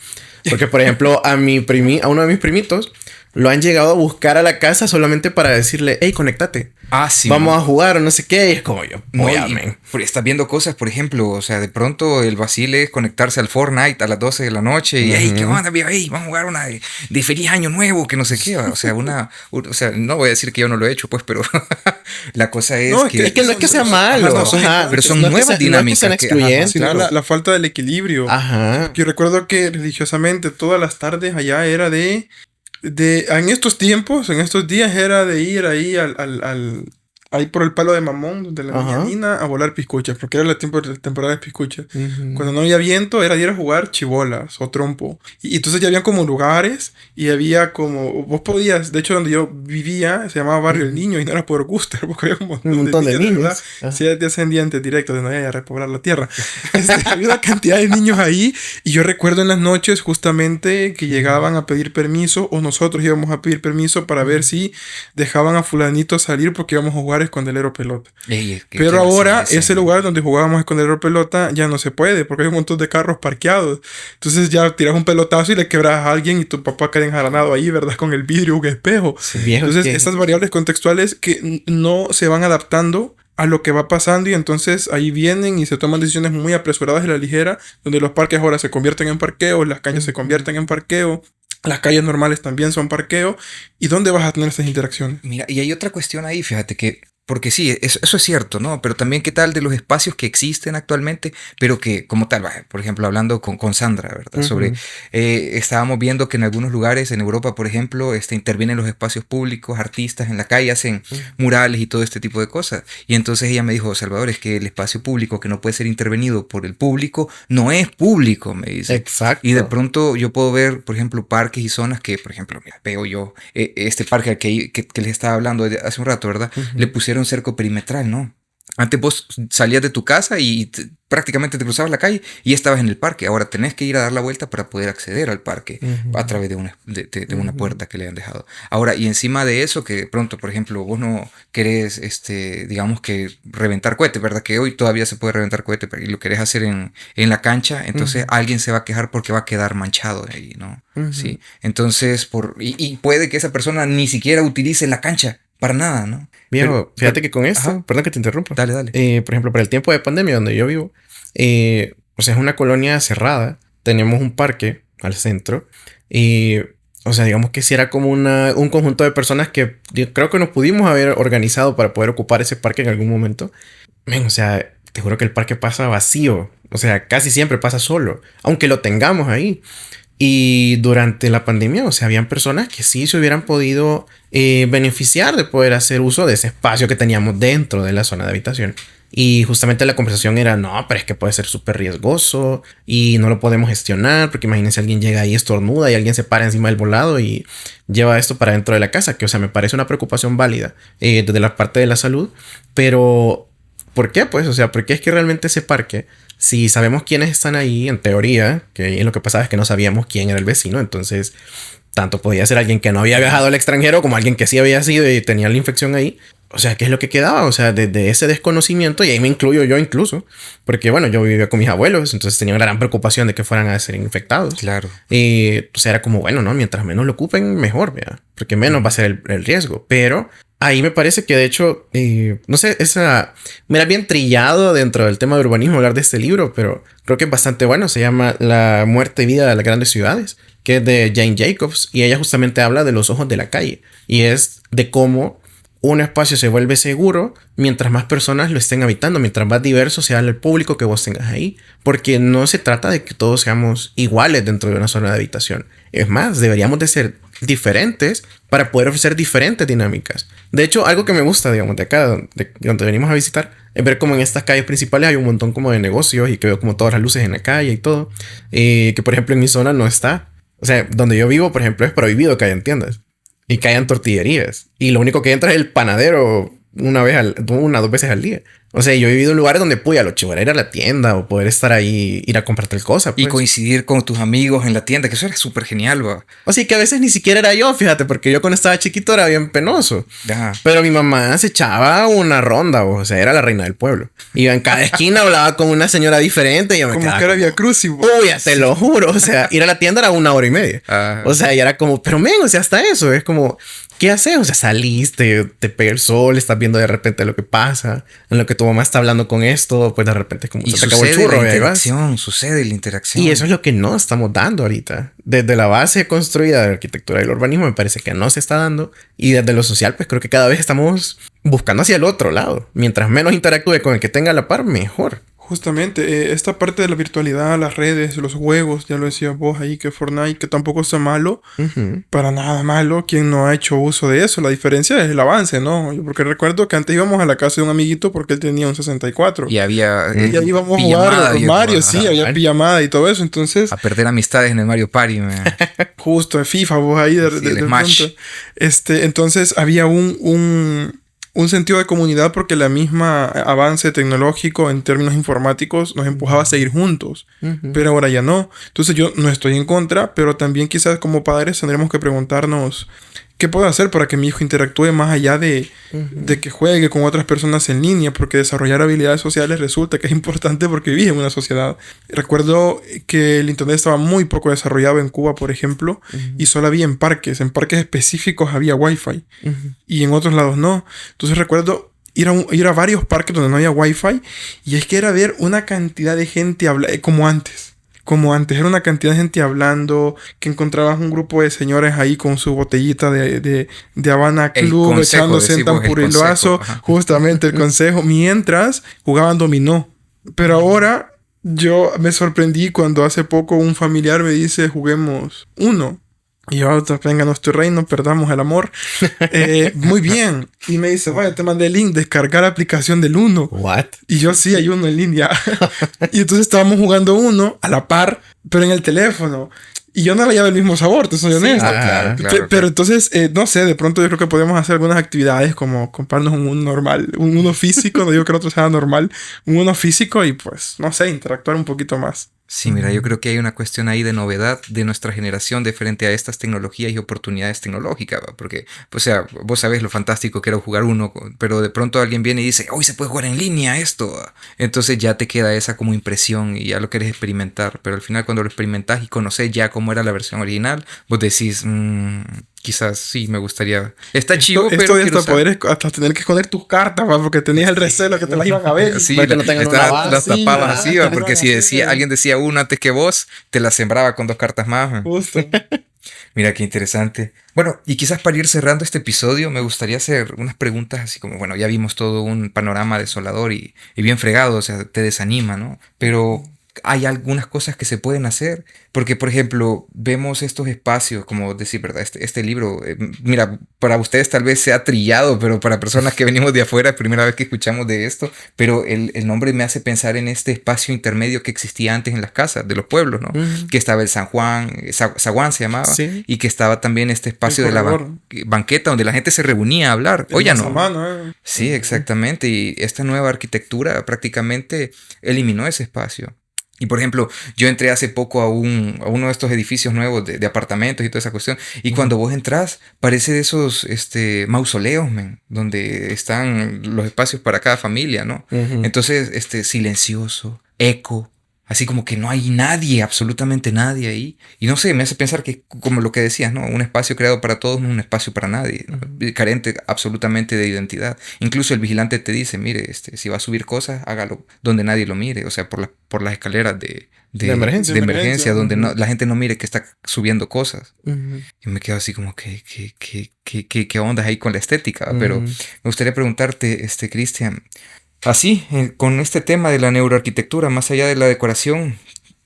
Porque, por ejemplo, a uno de mis primitos lo han llegado a buscar a la casa solamente para decirle, hey, conéctate. Ah, sí. Vamos a jugar o no sé qué. Y es como yo, estás viendo cosas, por ejemplo, o sea, de pronto el vacile es conectarse al Fortnite a las 12 de la noche y, hey, ¿qué onda, viejo? Hey, vamos a jugar una de feliz año nuevo, que no sé qué. O sea, o sea, no voy a decir que yo no lo he hecho, pues, pero la cosa es que... Es que no es que sea malo. Pero son nuevas dinámicas. No es que sean excluyentes. Sino la falta del equilibrio. Ajá. Yo recuerdo que religiosamente todas las tardes allá era en estos tiempos, en estos días era de ir ahí ahí por el palo de Mamón, de la mañanina, a volar piscuchas, porque era la temporada de piscuchas. Cuando no había viento, era de ir a jugar chibolas o trompo. Y entonces ya habían como lugares y había como... Vos podías... De hecho, donde yo vivía, se llamaba Barrio El Niño y no era por gusto, porque había un montón de niños. Sí, de descendientes directos, de no había a repoblar la tierra. Había una cantidad de niños ahí y yo recuerdo en las noches justamente que llegaban a pedir permiso o nosotros íbamos a pedir permiso para ver si dejaban a fulanito salir porque íbamos a jugar escondelero pelota. Pero ahora ese lugar donde jugábamos escondelero pelota ya no se puede porque hay un montón de carros parqueados. Entonces ya tiras un pelotazo y le quebras a alguien y tu papá queda enjaranado ahí, ¿verdad? Con el vidrio, un espejo. Sí, entonces estas variables contextuales que no se van adaptando a lo que va pasando y entonces ahí vienen y se toman decisiones muy apresuradas y a la ligera, donde los parques ahora se convierten en parqueos, las calles se convierten en parqueo. Las calles normales también son parqueo. ¿Y dónde vas a tener estas interacciones? Mira, y hay otra cuestión ahí, fíjate que... Porque sí, eso es cierto, ¿no? Pero también qué tal de los espacios que existen actualmente, pero que como tal, por ejemplo, hablando con Sandra, ¿verdad? Sobre, estábamos viendo que en algunos lugares, en Europa, por ejemplo, intervienen los espacios públicos, artistas en la calle hacen murales y todo este tipo de cosas. Y entonces ella me dijo, Salvador, es que el espacio público que no puede ser intervenido por el público, no es público, me dice. Exacto. Y de pronto yo puedo ver, por ejemplo, parques y zonas que, por ejemplo, mira, veo yo, este parque al que les estaba hablando hace un rato, ¿verdad? Le pusieron un cerco perimetral, ¿no? Antes vos salías de tu casa y prácticamente te cruzabas la calle y estabas en el parque. Ahora tenés que ir a dar la vuelta para poder acceder al parque a través de una puerta que le han dejado. Ahora, y encima de eso, que de pronto, por ejemplo, vos no querés, digamos que reventar cohete, ¿verdad? Que hoy todavía se puede reventar cohete, pero y lo querés hacer en la cancha, entonces alguien se va a quejar porque va a quedar manchado ahí, ¿no? Sí. Entonces, y puede que esa persona ni siquiera utilice la cancha. Para nada, ¿no? Viejo, fíjate que con esto, perdón que te interrumpa. Dale. Por ejemplo, para el tiempo de pandemia donde yo vivo, o sea, es una colonia cerrada. Tenemos un parque al centro. Y, o sea, digamos que si era como un conjunto de personas que creo que nos pudimos haber organizado para poder ocupar ese parque en algún momento. O sea, te juro que el parque pasa vacío. O sea, casi siempre pasa solo. Aunque lo tengamos ahí. Y durante la pandemia, o sea, habían personas que sí se hubieran podido beneficiar de poder hacer uso de ese espacio que teníamos dentro de la zona de habitación. Y justamente la conversación era, no, pero es que puede ser súper riesgoso y no lo podemos gestionar porque imagínense alguien llega ahí, estornuda y alguien se para encima del volado y lleva esto para dentro de la casa, que, o sea, me parece una preocupación válida desde la parte de la salud. Pero, ¿por qué? Pues, o sea, ¿por qué es que realmente ese parque... Si sabemos quiénes están ahí, en teoría, que lo que pasaba es que no sabíamos quién era el vecino, entonces tanto podía ser alguien que no había viajado al extranjero como alguien que sí había sido y tenía la infección ahí. O sea, ¿qué es lo que quedaba? O sea, de ese desconocimiento, y ahí me incluyo yo incluso, porque bueno, yo vivía con mis abuelos, entonces tenía una gran preocupación de que fueran a ser infectados. Claro. Y o sea, era como, bueno, ¿no? Mientras menos lo ocupen, mejor, ¿verdad? Porque menos va a ser el riesgo. Pero ahí me parece que de hecho, no sé, me era bien trillado dentro del tema de urbanismo hablar de este libro, pero creo que es bastante bueno. Se llama La muerte y vida de las grandes ciudades, que es de Jane Jacobs, y ella justamente habla de los ojos de la calle, y es de cómo un espacio se vuelve seguro mientras más personas lo estén habitando, mientras más diverso sea el público que vos tengas ahí. Porque no se trata de que todos seamos iguales dentro de una zona de habitación. Es más, deberíamos de ser diferentes para poder ofrecer diferentes dinámicas. De hecho, algo que me gusta, digamos, de acá, de donde venimos a visitar, es ver como en estas calles principales hay un montón como de negocios y que veo como todas las luces en la calle y todo. Que por ejemplo en mi zona no está. O sea, donde yo vivo, por ejemplo, es prohibido que hayan tiendas y que hayan tortillerías. Y lo único que entra es el panadero una, dos veces al día. O sea, yo he vivido en lugares donde, puya, lo chivo era ir a la tienda o poder estar ahí, ir a comprar tal cosa. Pues. Y coincidir con tus amigos en la tienda, que eso era súper genial, va. O sea, que a veces ni siquiera era yo, fíjate, porque yo cuando estaba chiquito era bien penoso. Ajá. Pero mi mamá se echaba una ronda, o sea, era la reina del pueblo. Iba en cada esquina, hablaba con una señora diferente y yo me Como quedaba que era Via Crucis. Uy, te lo juro. O sea, ir a la tienda era 1 hora y media. Ajá. O sea, y era como, pero men, o sea, hasta eso. Es como, ¿qué haces? O sea, saliste, te pega el sol, estás viendo de repente lo que pasa, en lo que tu mamá está hablando con esto, pues de repente es como Y se te acabó el churro. Sucede la interacción. Y eso es lo que no estamos dando ahorita. Desde la base construida de la arquitectura y el urbanismo me parece que no se está dando. Y desde lo social, pues creo que cada vez estamos buscando hacia el otro lado. Mientras menos interactúe con el que tenga a la par, mejor. Justamente, esta parte de la virtualidad, las redes, los juegos, ya lo decías vos ahí, que Fortnite, que tampoco está malo, para nada malo, quien no ha hecho uso de eso. La diferencia es el avance, ¿no? Yo porque recuerdo que antes íbamos a la casa de un amiguito porque él tenía un 64. Y había y ahí íbamos a jugar Mario, sí, había pijamada y todo eso, entonces... A perder amistades en el Mario Party, man. Justo, en FIFA, vos ahí de Smash. pronto. Entonces había un sentido de comunidad porque la misma avance tecnológico en términos informáticos nos empujaba a seguir juntos. Pero ahora ya no. Entonces yo no estoy en contra, pero también quizás como padres tendremos que preguntarnos qué puedo hacer para que mi hijo interactúe más allá de que juegue con otras personas en línea, porque desarrollar habilidades sociales resulta que es importante porque vive en una sociedad. Recuerdo que el internet estaba muy poco desarrollado en Cuba, por ejemplo, y solo había en parques específicos había wifi y en otros lados no. Entonces recuerdo ir a varios parques donde no había wifi y es que era ver una cantidad de gente como antes. Como antes, era una cantidad de gente hablando, que encontrabas un grupo de señores ahí con su botellita de Habana Club, echándose en tampurilazo, justamente el consejo, mientras jugaban dominó. Pero ahora yo me sorprendí cuando hace poco un familiar me dice, juguemos uno. Y yo, venga nuestro reino, perdamos el amor. Muy bien. Y me dice, vaya, te mandé el link, descargar la aplicación del Uno. What? Y yo, sí, hay uno en línea. Y entonces estábamos jugando Uno a la par, pero en el teléfono. Y yo no le hallaba el mismo sabor, te soy honesto. Claro. Pero entonces, no sé, de pronto yo creo que podemos hacer algunas actividades como comprarnos un Uno normal, un Uno físico, no digo que el otro sea normal, un Uno físico y pues, no sé, interactuar un poquito más. Sí, mira, yo creo que hay una cuestión ahí de novedad de nuestra generación de frente a estas tecnologías y oportunidades tecnológicas, ¿va? Porque, o sea, vos sabés lo fantástico que era jugar Uno, pero de pronto alguien viene y dice, hoy se puede jugar en línea esto, ¿va? Entonces ya te queda esa como impresión y ya lo querés experimentar, pero al final cuando lo experimentás y conocés ya cómo era la versión original, vos decís, quizás sí me gustaría. Está chivo, pero esto de hasta poder hasta tener que esconder tus cartas, ¿va? Porque tenías el recelo que te las iban a ver. Sí, para que no tengan una base. las tapabas así, ¿va? Porque si así, alguien decía uno antes que vos, te la sembraba con 2 cartas más, ¿va? Justo. Mira qué interesante. Bueno, y quizás para ir cerrando este episodio, me gustaría hacer unas preguntas así como, bueno, ya vimos todo un panorama desolador y bien fregado, o sea, te desanima, ¿no? Pero hay algunas cosas que se pueden hacer, porque por ejemplo, vemos estos espacios, como decir, ¿verdad? Este libro, mira, para ustedes tal vez sea trillado, pero para personas que venimos de afuera, es primera vez que escuchamos de esto, pero el nombre me hace pensar en este espacio intermedio que existía antes en las casas de los pueblos, ¿no? Que estaba el San Juan, Zaguán se llamaba, Sí. y que estaba también este espacio de la banqueta donde la gente se reunía a hablar. Oye, no. Sí, exactamente, y esta nueva arquitectura prácticamente eliminó ese espacio. Y por ejemplo, yo entré hace poco a uno de estos edificios nuevos de apartamentos y toda esa cuestión. Y cuando vos entras, parece de esos mausoleos, man, donde están los espacios para cada familia, ¿no? Entonces, silencioso, eco. Así como que no hay nadie, absolutamente nadie ahí. Y no sé, me hace pensar que, como lo que decías, ¿no? Un espacio creado para todos no es un espacio para nadie, ¿no? Carente absolutamente de identidad. Incluso el vigilante te dice, mire, si va a subir cosas, hágalo donde nadie lo mire. O sea, por las escaleras de De emergencia. De emergencia, donde ujú. la gente no mire que está subiendo cosas. Ujú. Y me quedo así como ¿qué onda ahí con la estética? Pero Ujú. me gustaría preguntarte, Cristian, así, con este tema de la neuroarquitectura, más allá de la decoración,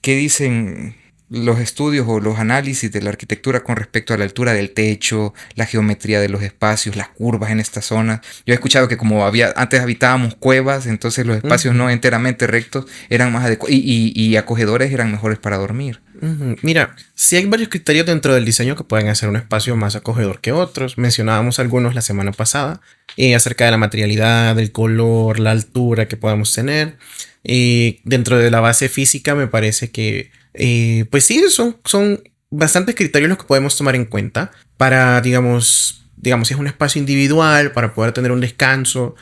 ¿qué dicen los estudios o los análisis de la arquitectura con respecto a la altura del techo, la geometría de los espacios, las curvas en esta zona? Yo he escuchado que como antes habitábamos cuevas, entonces los espacios no enteramente rectos eran más adecuados y acogedores, eran mejores para dormir. Ujú. Mira, sí hay varios criterios dentro del diseño que pueden hacer un espacio más acogedor que otros. Mencionábamos algunos la semana pasada, acerca de la materialidad, del color, la altura que podamos tener. Dentro de la base física me parece que, pues sí, son bastantes criterios los que podemos tomar en cuenta para, digamos, si es un espacio individual, para poder tener un descanso.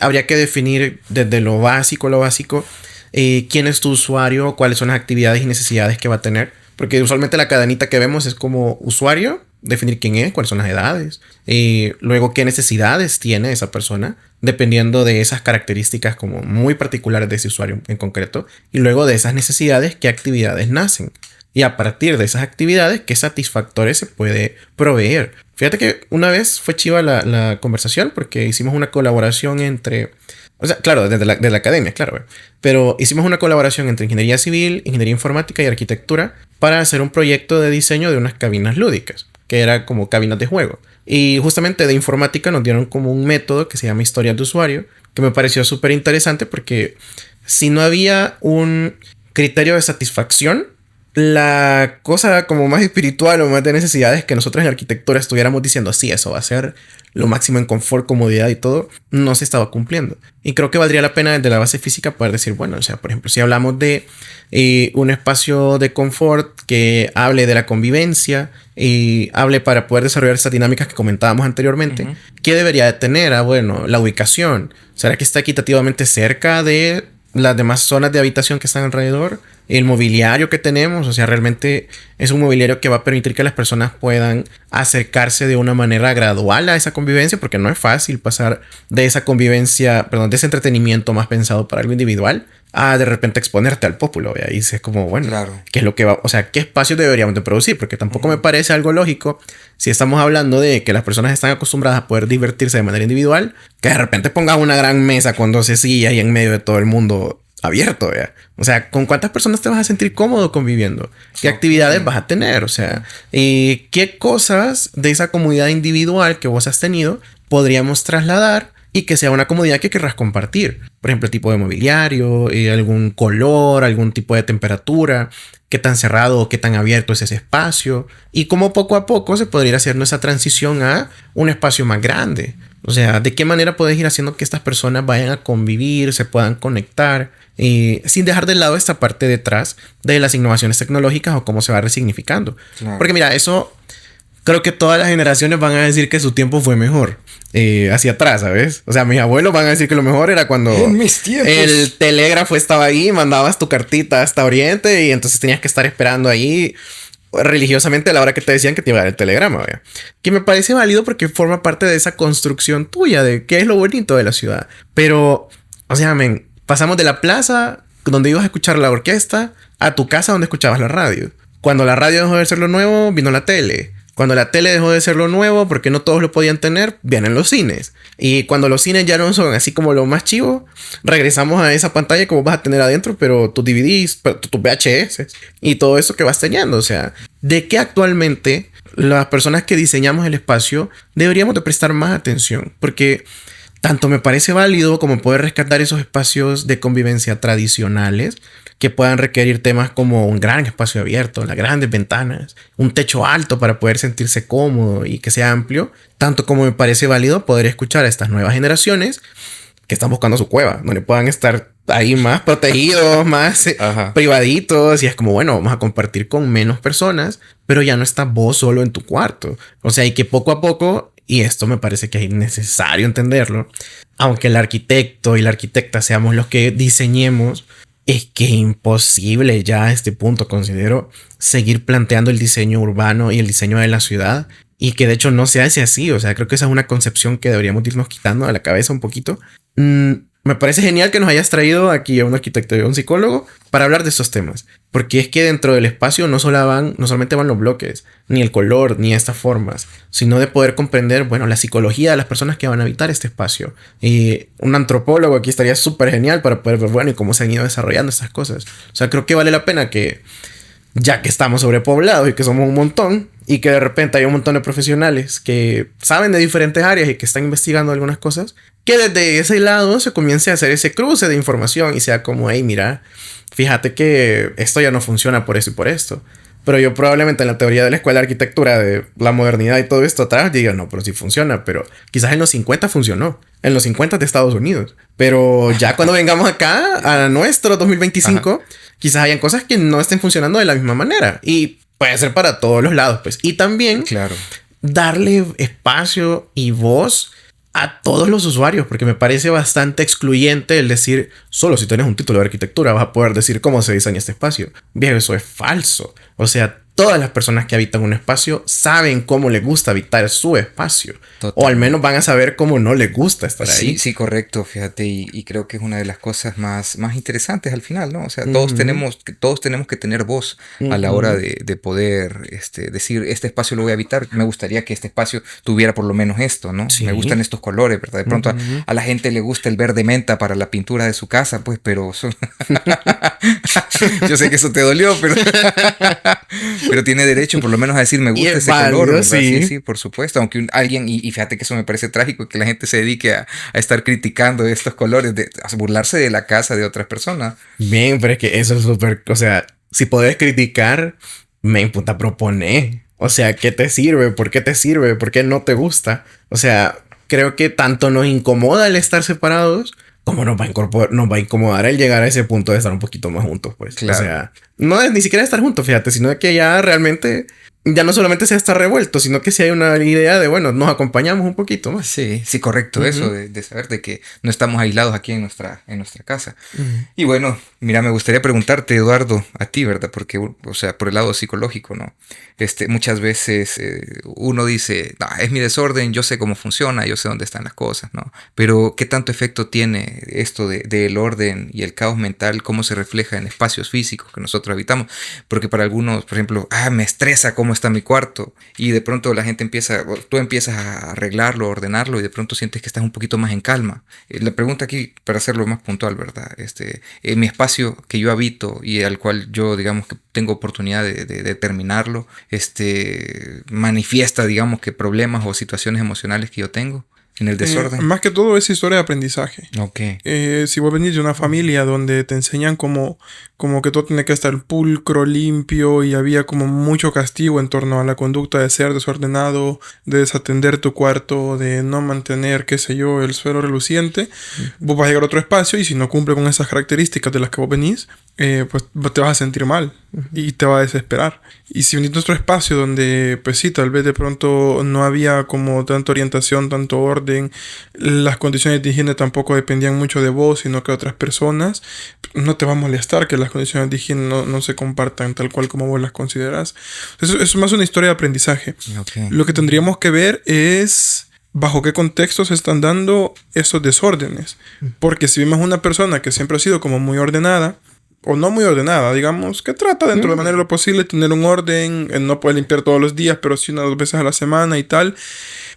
Habría que definir desde lo básico, quién es tu usuario, cuáles son las actividades y necesidades que va a tener. Porque usualmente la cadenita que vemos es como usuario, definir quién es, cuáles son las edades, luego qué necesidades tiene esa persona, dependiendo de esas características como muy particulares de ese usuario en concreto, y luego de esas necesidades, qué actividades nacen. Y a partir de esas actividades, qué satisfactores se puede proveer. Fíjate que una vez fue chiva la conversación porque hicimos una colaboración entre... O sea, claro, de la academia, claro. Pero hicimos una colaboración entre ingeniería civil, ingeniería informática y arquitectura para hacer un proyecto de diseño de unas cabinas lúdicas, que era como cabinas de juego. Y justamente de informática nos dieron como un método que se llama historias de usuario, que me pareció súper interesante porque si no había un criterio de satisfacción, la cosa como más espiritual o más de necesidades que nosotros en arquitectura estuviéramos diciendo, sí, eso va a ser lo máximo en confort, comodidad y todo, no se estaba cumpliendo. Y creo que valdría la pena desde la base física poder decir, bueno, o sea, por ejemplo, si hablamos de un espacio de confort que hable de la convivencia y hable para poder desarrollar esas dinámicas que comentábamos anteriormente, ¿qué debería de tener? Bueno, la ubicación. ¿Será que está equitativamente cerca de las demás zonas de habitación que están alrededor? El mobiliario que tenemos, o sea, realmente es un mobiliario que va a permitir que las personas puedan acercarse de una manera gradual a esa convivencia, porque no es fácil pasar de esa convivencia, perdón, de ese entretenimiento más pensado para algo individual a de repente exponerte al populo. Y ahí es como, bueno, Claro. ¿qué es lo que va? O sea, ¿qué espacios deberíamos de producir? Porque tampoco me parece algo lógico si estamos hablando de que las personas están acostumbradas a poder divertirse de manera individual, que de repente pongas una gran mesa con 12 sillas y en medio de todo el mundo abierto, ¿ya? O sea, ¿con cuántas personas te vas a sentir cómodo conviviendo? ¿Qué actividades vas a tener? O sea, ¿qué cosas de esa comodidad individual que vos has tenido podríamos trasladar y que sea una comodidad que querrás compartir? Por ejemplo, el tipo de mobiliario, algún color, algún tipo de temperatura, qué tan cerrado o qué tan abierto es ese espacio, y cómo poco a poco se podría ir haciendo esa transición a un espacio más grande. O sea, ¿de qué manera puedes ir haciendo que estas personas vayan a convivir, se puedan conectar, sin dejar de lado esta parte detrás de las innovaciones tecnológicas o cómo se va resignificando? Claro. Porque mira, eso creo que todas las generaciones van a decir que su tiempo fue mejor. Hacia atrás, ¿sabes? O sea, mis abuelos van a decir que lo mejor era cuando En mis tiempos. el telégrafo estaba ahí, mandabas tu cartita hasta Oriente y entonces tenías que estar esperando ahí religiosamente a la hora que te decían que te iba a dar el telegrama, ¿ve? Que me parece válido porque forma parte de esa construcción tuya de qué es lo bonito de la ciudad. Pero, o sea, pasamos de la plaza donde ibas a escuchar la orquesta a tu casa donde escuchabas la radio. Cuando la radio dejó de ser lo nuevo, vino la tele. Cuando la tele dejó de ser lo nuevo, porque no todos lo podían tener, vienen los cines. Y cuando los cines ya no son así como lo más chivo, regresamos a esa pantalla que vos vas a tener adentro, pero tus DVDs, tus VHS y todo eso que vas teniendo. O sea, ¿de qué actualmente las personas que diseñamos el espacio deberíamos de prestar más atención? Porque tanto me parece válido como poder rescatar esos espacios de convivencia tradicionales que puedan requerir temas como un gran espacio abierto, las grandes ventanas, un techo alto para poder sentirse cómodo y que sea amplio, tanto como me parece válido poder escuchar a estas nuevas generaciones que están buscando su cueva, donde puedan estar ahí más protegidos, más privaditos, y es como, bueno, vamos a compartir con menos personas, pero ya no estás vos solo en tu cuarto. O sea, y que poco a poco, y esto me parece que es necesario entenderlo, aunque el arquitecto y la arquitecta seamos los que diseñemos, es que es imposible ya a este punto, considero, seguir planteando el diseño urbano y el diseño de la ciudad, y que de hecho no se hace así. O sea, creo que esa es una concepción que deberíamos irnos quitando de la cabeza un poquito. me parece genial que nos hayas traído aquí a un arquitecto y a un psicólogo para hablar de estos temas. Porque es que dentro del espacio no solamente van los bloques, ni el color, ni estas formas, sino de poder comprender, bueno, la psicología de las personas que van a habitar este espacio. Y un antropólogo aquí estaría súper genial para poder ver, bueno, y cómo se han ido desarrollando estas cosas. O sea, creo que vale la pena que, ya que estamos sobrepoblados y que somos un montón, y que de repente hay un montón de profesionales que saben de diferentes áreas y que están investigando algunas cosas, que desde ese lado se comience a hacer ese cruce de información y sea como, hey, mira, fíjate que esto ya no funciona por eso y por esto. Pero yo probablemente en la teoría de la escuela de arquitectura, de la modernidad y todo esto atrás, diga, no, pero sí funciona. Pero quizás en los 50 funcionó. En los 50 de Estados Unidos. Pero ya cuando vengamos acá, a nuestro 2025, quizás hayan cosas que no estén funcionando de la misma manera. Y puede ser para todos los lados, pues. Y también darle espacio y voz a todos los usuarios, porque me parece bastante excluyente el decir, solo si tienes un título de arquitectura vas a poder decir cómo se diseña este espacio. Viejo, eso es falso. O sea, todas las personas que habitan un espacio saben cómo les gusta habitar su espacio. Total. O al menos van a saber cómo no les gusta estar ahí. Sí, correcto, fíjate, y creo que es una de las cosas más interesantes al final, ¿no? O sea, todos tenemos que tener voz a la hora de poder decir, este espacio lo voy a habitar, me gustaría que este espacio tuviera por lo menos esto, ¿no? Sí. Me gustan estos colores, ¿verdad? De pronto a la gente le gusta el verde menta para la pintura de su casa, pues, pero... Yo sé que eso te dolió, pero tiene derecho por lo menos a decir me gusta ese color, ¿verdad? Sí, por supuesto. Aunque alguien, y fíjate que eso me parece trágico, que la gente se dedique a estar criticando estos colores, a burlarse de la casa de otras personas. Bien, pero es que eso es súper, o sea, si podés criticar, me imputa proponer. O sea, ¿qué te sirve? ¿Por qué te sirve? ¿Por qué no te gusta? O sea, creo que tanto nos incomoda el estar separados, como nos va a incomodar el llegar a ese punto de estar un poquito más juntos, pues. Claro. O sea, no es ni siquiera estar juntos, fíjate, sino de que ya realmente, ya no solamente sea estar revuelto, sino que si hay una idea de, bueno, nos acompañamos un poquito más. Sí, correcto, eso de saber de que no estamos aislados aquí en nuestra casa. Y bueno, mira, me gustaría preguntarte, Eduardo, a ti, ¿verdad? Porque, o sea, por el lado psicológico, ¿no? Muchas veces uno dice, no, es mi desorden, yo sé cómo funciona, yo sé dónde están las cosas, ¿no? Pero, ¿qué tanto efecto tiene esto del orden y el caos mental? ¿Cómo se refleja en espacios físicos que nosotros habitamos? Porque para algunos, por ejemplo, me estresa cómo está mi cuarto, y de pronto la gente tú empiezas a arreglarlo, a ordenarlo, y de pronto sientes que estás un poquito más en calma. La pregunta aquí, para hacerlo más puntual, ¿verdad? Mi espacio que yo habito y al cual yo, digamos, que tengo oportunidad de terminarlo, manifiesta, digamos, que problemas o situaciones emocionales que yo tengo en el desorden. Más que todo es historia de aprendizaje. Okay. Si vos venís de una familia donde te enseñan como que todo tiene que estar pulcro, limpio, y había como mucho castigo en torno a la conducta de ser desordenado, de desatender tu cuarto, de no mantener, qué sé yo, el suelo reluciente, vos vas a llegar a otro espacio y si no cumple con esas características de las que vos venís, pues te vas a sentir mal y te va a desesperar. Y si venís a otro espacio donde, pues sí, tal vez de pronto no había como tanta orientación, tanto orden, las condiciones de higiene tampoco dependían mucho de vos, sino que de otras personas, no te va a molestar que las condiciones de higiene no se compartan tal cual como vos las considerás. Eso es más una historia de aprendizaje. Okay. Lo que tendríamos que ver es bajo qué contexto se están dando esos desórdenes. Porque si vemos una persona que siempre ha sido como muy ordenada, o no muy ordenada, digamos, que trata dentro de manera de lo posible tener un orden, no puede limpiar todos los días, pero sí 1 o 2 veces a la semana y tal.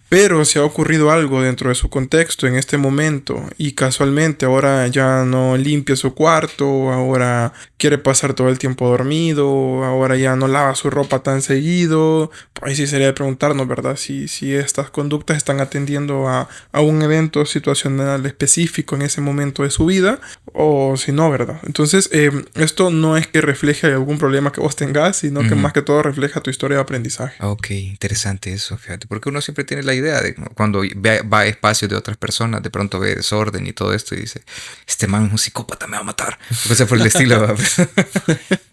Pero si ha ocurrido algo dentro de su contexto en este momento y casualmente ahora ya no limpia su cuarto, ahora quiere pasar todo el tiempo dormido, ahora ya no lava su ropa tan seguido, pues ahí sí sería de preguntarnos, ¿verdad? Si estas conductas están atendiendo a un evento situacional específico en ese momento de su vida o si no, ¿verdad? Entonces, esto no es que refleje algún problema que vos tengas, sino que más que todo refleja tu historia de aprendizaje. Ok, interesante eso, fíjate, porque uno siempre tiene la idea de cuando va a espacios de otras personas, de pronto ve desorden y todo esto y dice, este man es un psicópata, me va a matar. O sea, por el estilo.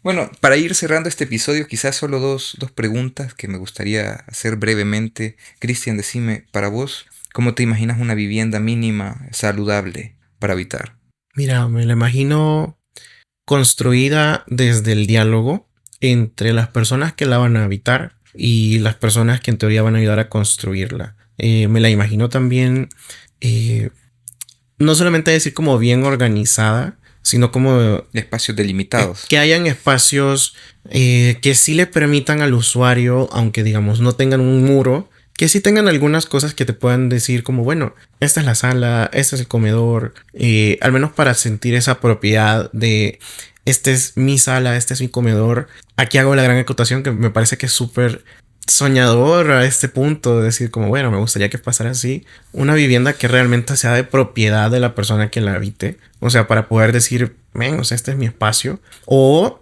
Bueno, para ir cerrando este episodio, quizás solo dos preguntas que me gustaría hacer brevemente. Cristian, decime, para vos, ¿cómo te imaginas una vivienda mínima saludable para habitar? Mira, me la imagino construida desde el diálogo entre las personas que la van a habitar y las personas que en teoría van a ayudar a construirla. Me la imagino también no solamente decir como bien organizada, sino como Espacios delimitados. que hayan espacios que sí le permitan al usuario, aunque digamos no tengan un muro, que sí tengan algunas cosas que te puedan decir como, bueno, esta es la sala, este es el comedor, al menos para sentir esa propiedad de, este es mi sala, este es mi comedor. Aquí hago la gran acotación que me parece que es súper soñador a este punto, de decir como, bueno, me gustaría que pasara así, una vivienda que realmente sea de propiedad de la persona que la habite, o sea, para poder decir, ven, o sea, este es mi espacio, o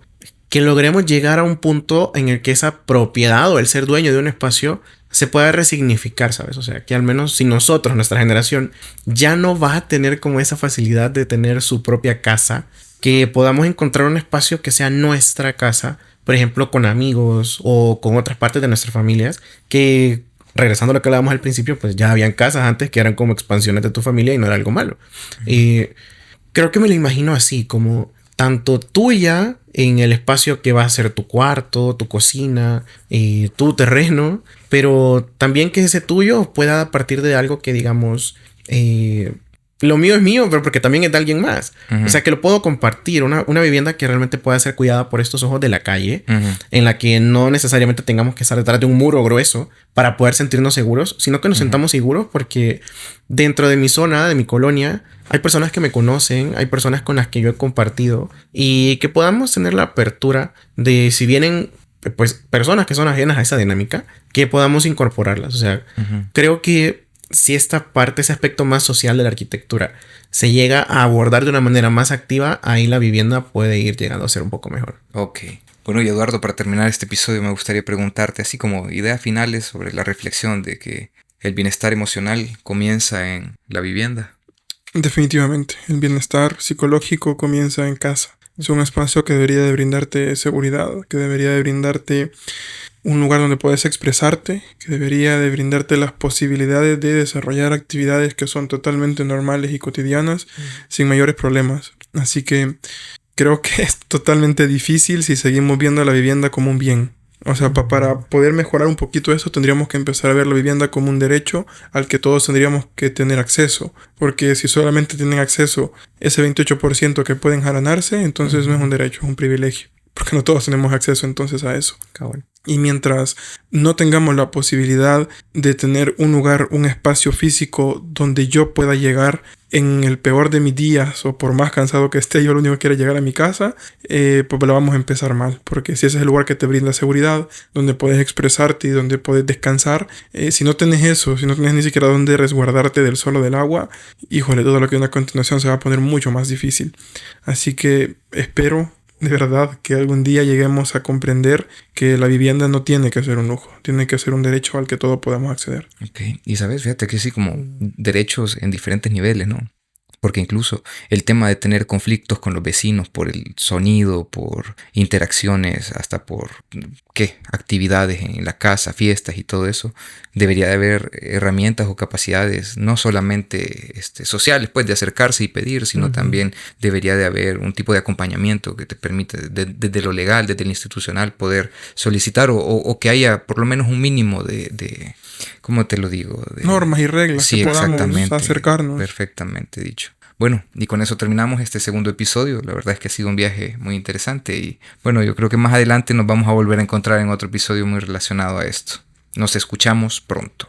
que logremos llegar a un punto en el que esa propiedad o el ser dueño de un espacio se pueda resignificar, ¿sabes? O sea, que al menos si nosotros, nuestra generación, ya no va a tener como esa facilidad de tener su propia casa, que podamos encontrar un espacio que sea nuestra casa, por ejemplo, con amigos o con otras partes de nuestras familias, que regresando a lo que hablábamos al principio, pues ya habían casas antes que eran como expansiones de tu familia y no era algo malo. Creo que me lo imagino así, como tanto tuya en el espacio que va a ser tu cuarto, tu cocina, tu terreno, pero también que ese tuyo pueda partir de algo que digamos, lo mío es mío, pero porque también es de alguien más. O sea, que lo puedo compartir. Una vivienda que realmente pueda ser cuidada por estos ojos de la calle, en la que no necesariamente tengamos que estar detrás de un muro grueso para poder sentirnos seguros, sino que nos sentamos seguros porque dentro de mi zona, de mi colonia, hay personas que me conocen, hay personas con las que yo he compartido y que podamos tener la apertura de, si vienen pues personas que son ajenas a esa dinámica, que podamos incorporarlas. O sea, creo que si esta parte, ese aspecto más social de la arquitectura se llega a abordar de una manera más activa, ahí la vivienda puede ir llegando a ser un poco mejor. Ok. Bueno, y Eduardo, para terminar este episodio me gustaría preguntarte, así como ideas finales sobre la reflexión de que el bienestar emocional comienza en la vivienda. Definitivamente, el bienestar psicológico comienza en casa. Es un espacio que debería de brindarte seguridad, que debería de brindarte un lugar donde puedes expresarte, que debería de brindarte las posibilidades de desarrollar actividades que son totalmente normales y cotidianas sin mayores problemas. Así que creo que es totalmente difícil si seguimos viendo la vivienda como un bien. O sea, para poder mejorar un poquito eso, tendríamos que empezar a ver la vivienda como un derecho al que todos tendríamos que tener acceso. Porque si solamente tienen acceso ese 28% que pueden ganarse, entonces no es un derecho, es un privilegio. Porque no todos tenemos acceso entonces a eso. Cabrón. Y mientras no tengamos la posibilidad de tener un lugar, un espacio físico donde yo pueda llegar en el peor de mis días o por más cansado que esté, yo lo único que quiero es llegar a mi casa, pues lo vamos a empezar mal. Porque si ese es el lugar que te brinda seguridad, donde puedes expresarte y donde puedes descansar, si no tenés eso, si no tenés ni siquiera donde resguardarte del sol o del agua, híjole, todo lo que viene a continuación se va a poner mucho más difícil. Así que espero de verdad que algún día lleguemos a comprender que la vivienda no tiene que ser un lujo, tiene que ser un derecho al que todos podamos acceder. Ok, y sabes, fíjate que sí, como derechos en diferentes niveles, ¿no? Porque incluso el tema de tener conflictos con los vecinos por el sonido, por interacciones, hasta por actividades en la casa, fiestas y todo eso, debería de haber herramientas o capacidades no solamente sociales, pues de acercarse y pedir, sino también debería de haber un tipo de acompañamiento que te permite desde lo legal, desde lo institucional, poder solicitar o que haya por lo menos un mínimo de ¿cómo te lo digo? Normas y reglas sí, que podamos acercarnos. Perfectamente dicho. Bueno, y con eso terminamos este segundo episodio. La verdad es que ha sido un viaje muy interesante y bueno, yo creo que más adelante nos vamos a volver a encontrar en otro episodio muy relacionado a esto. Nos escuchamos pronto.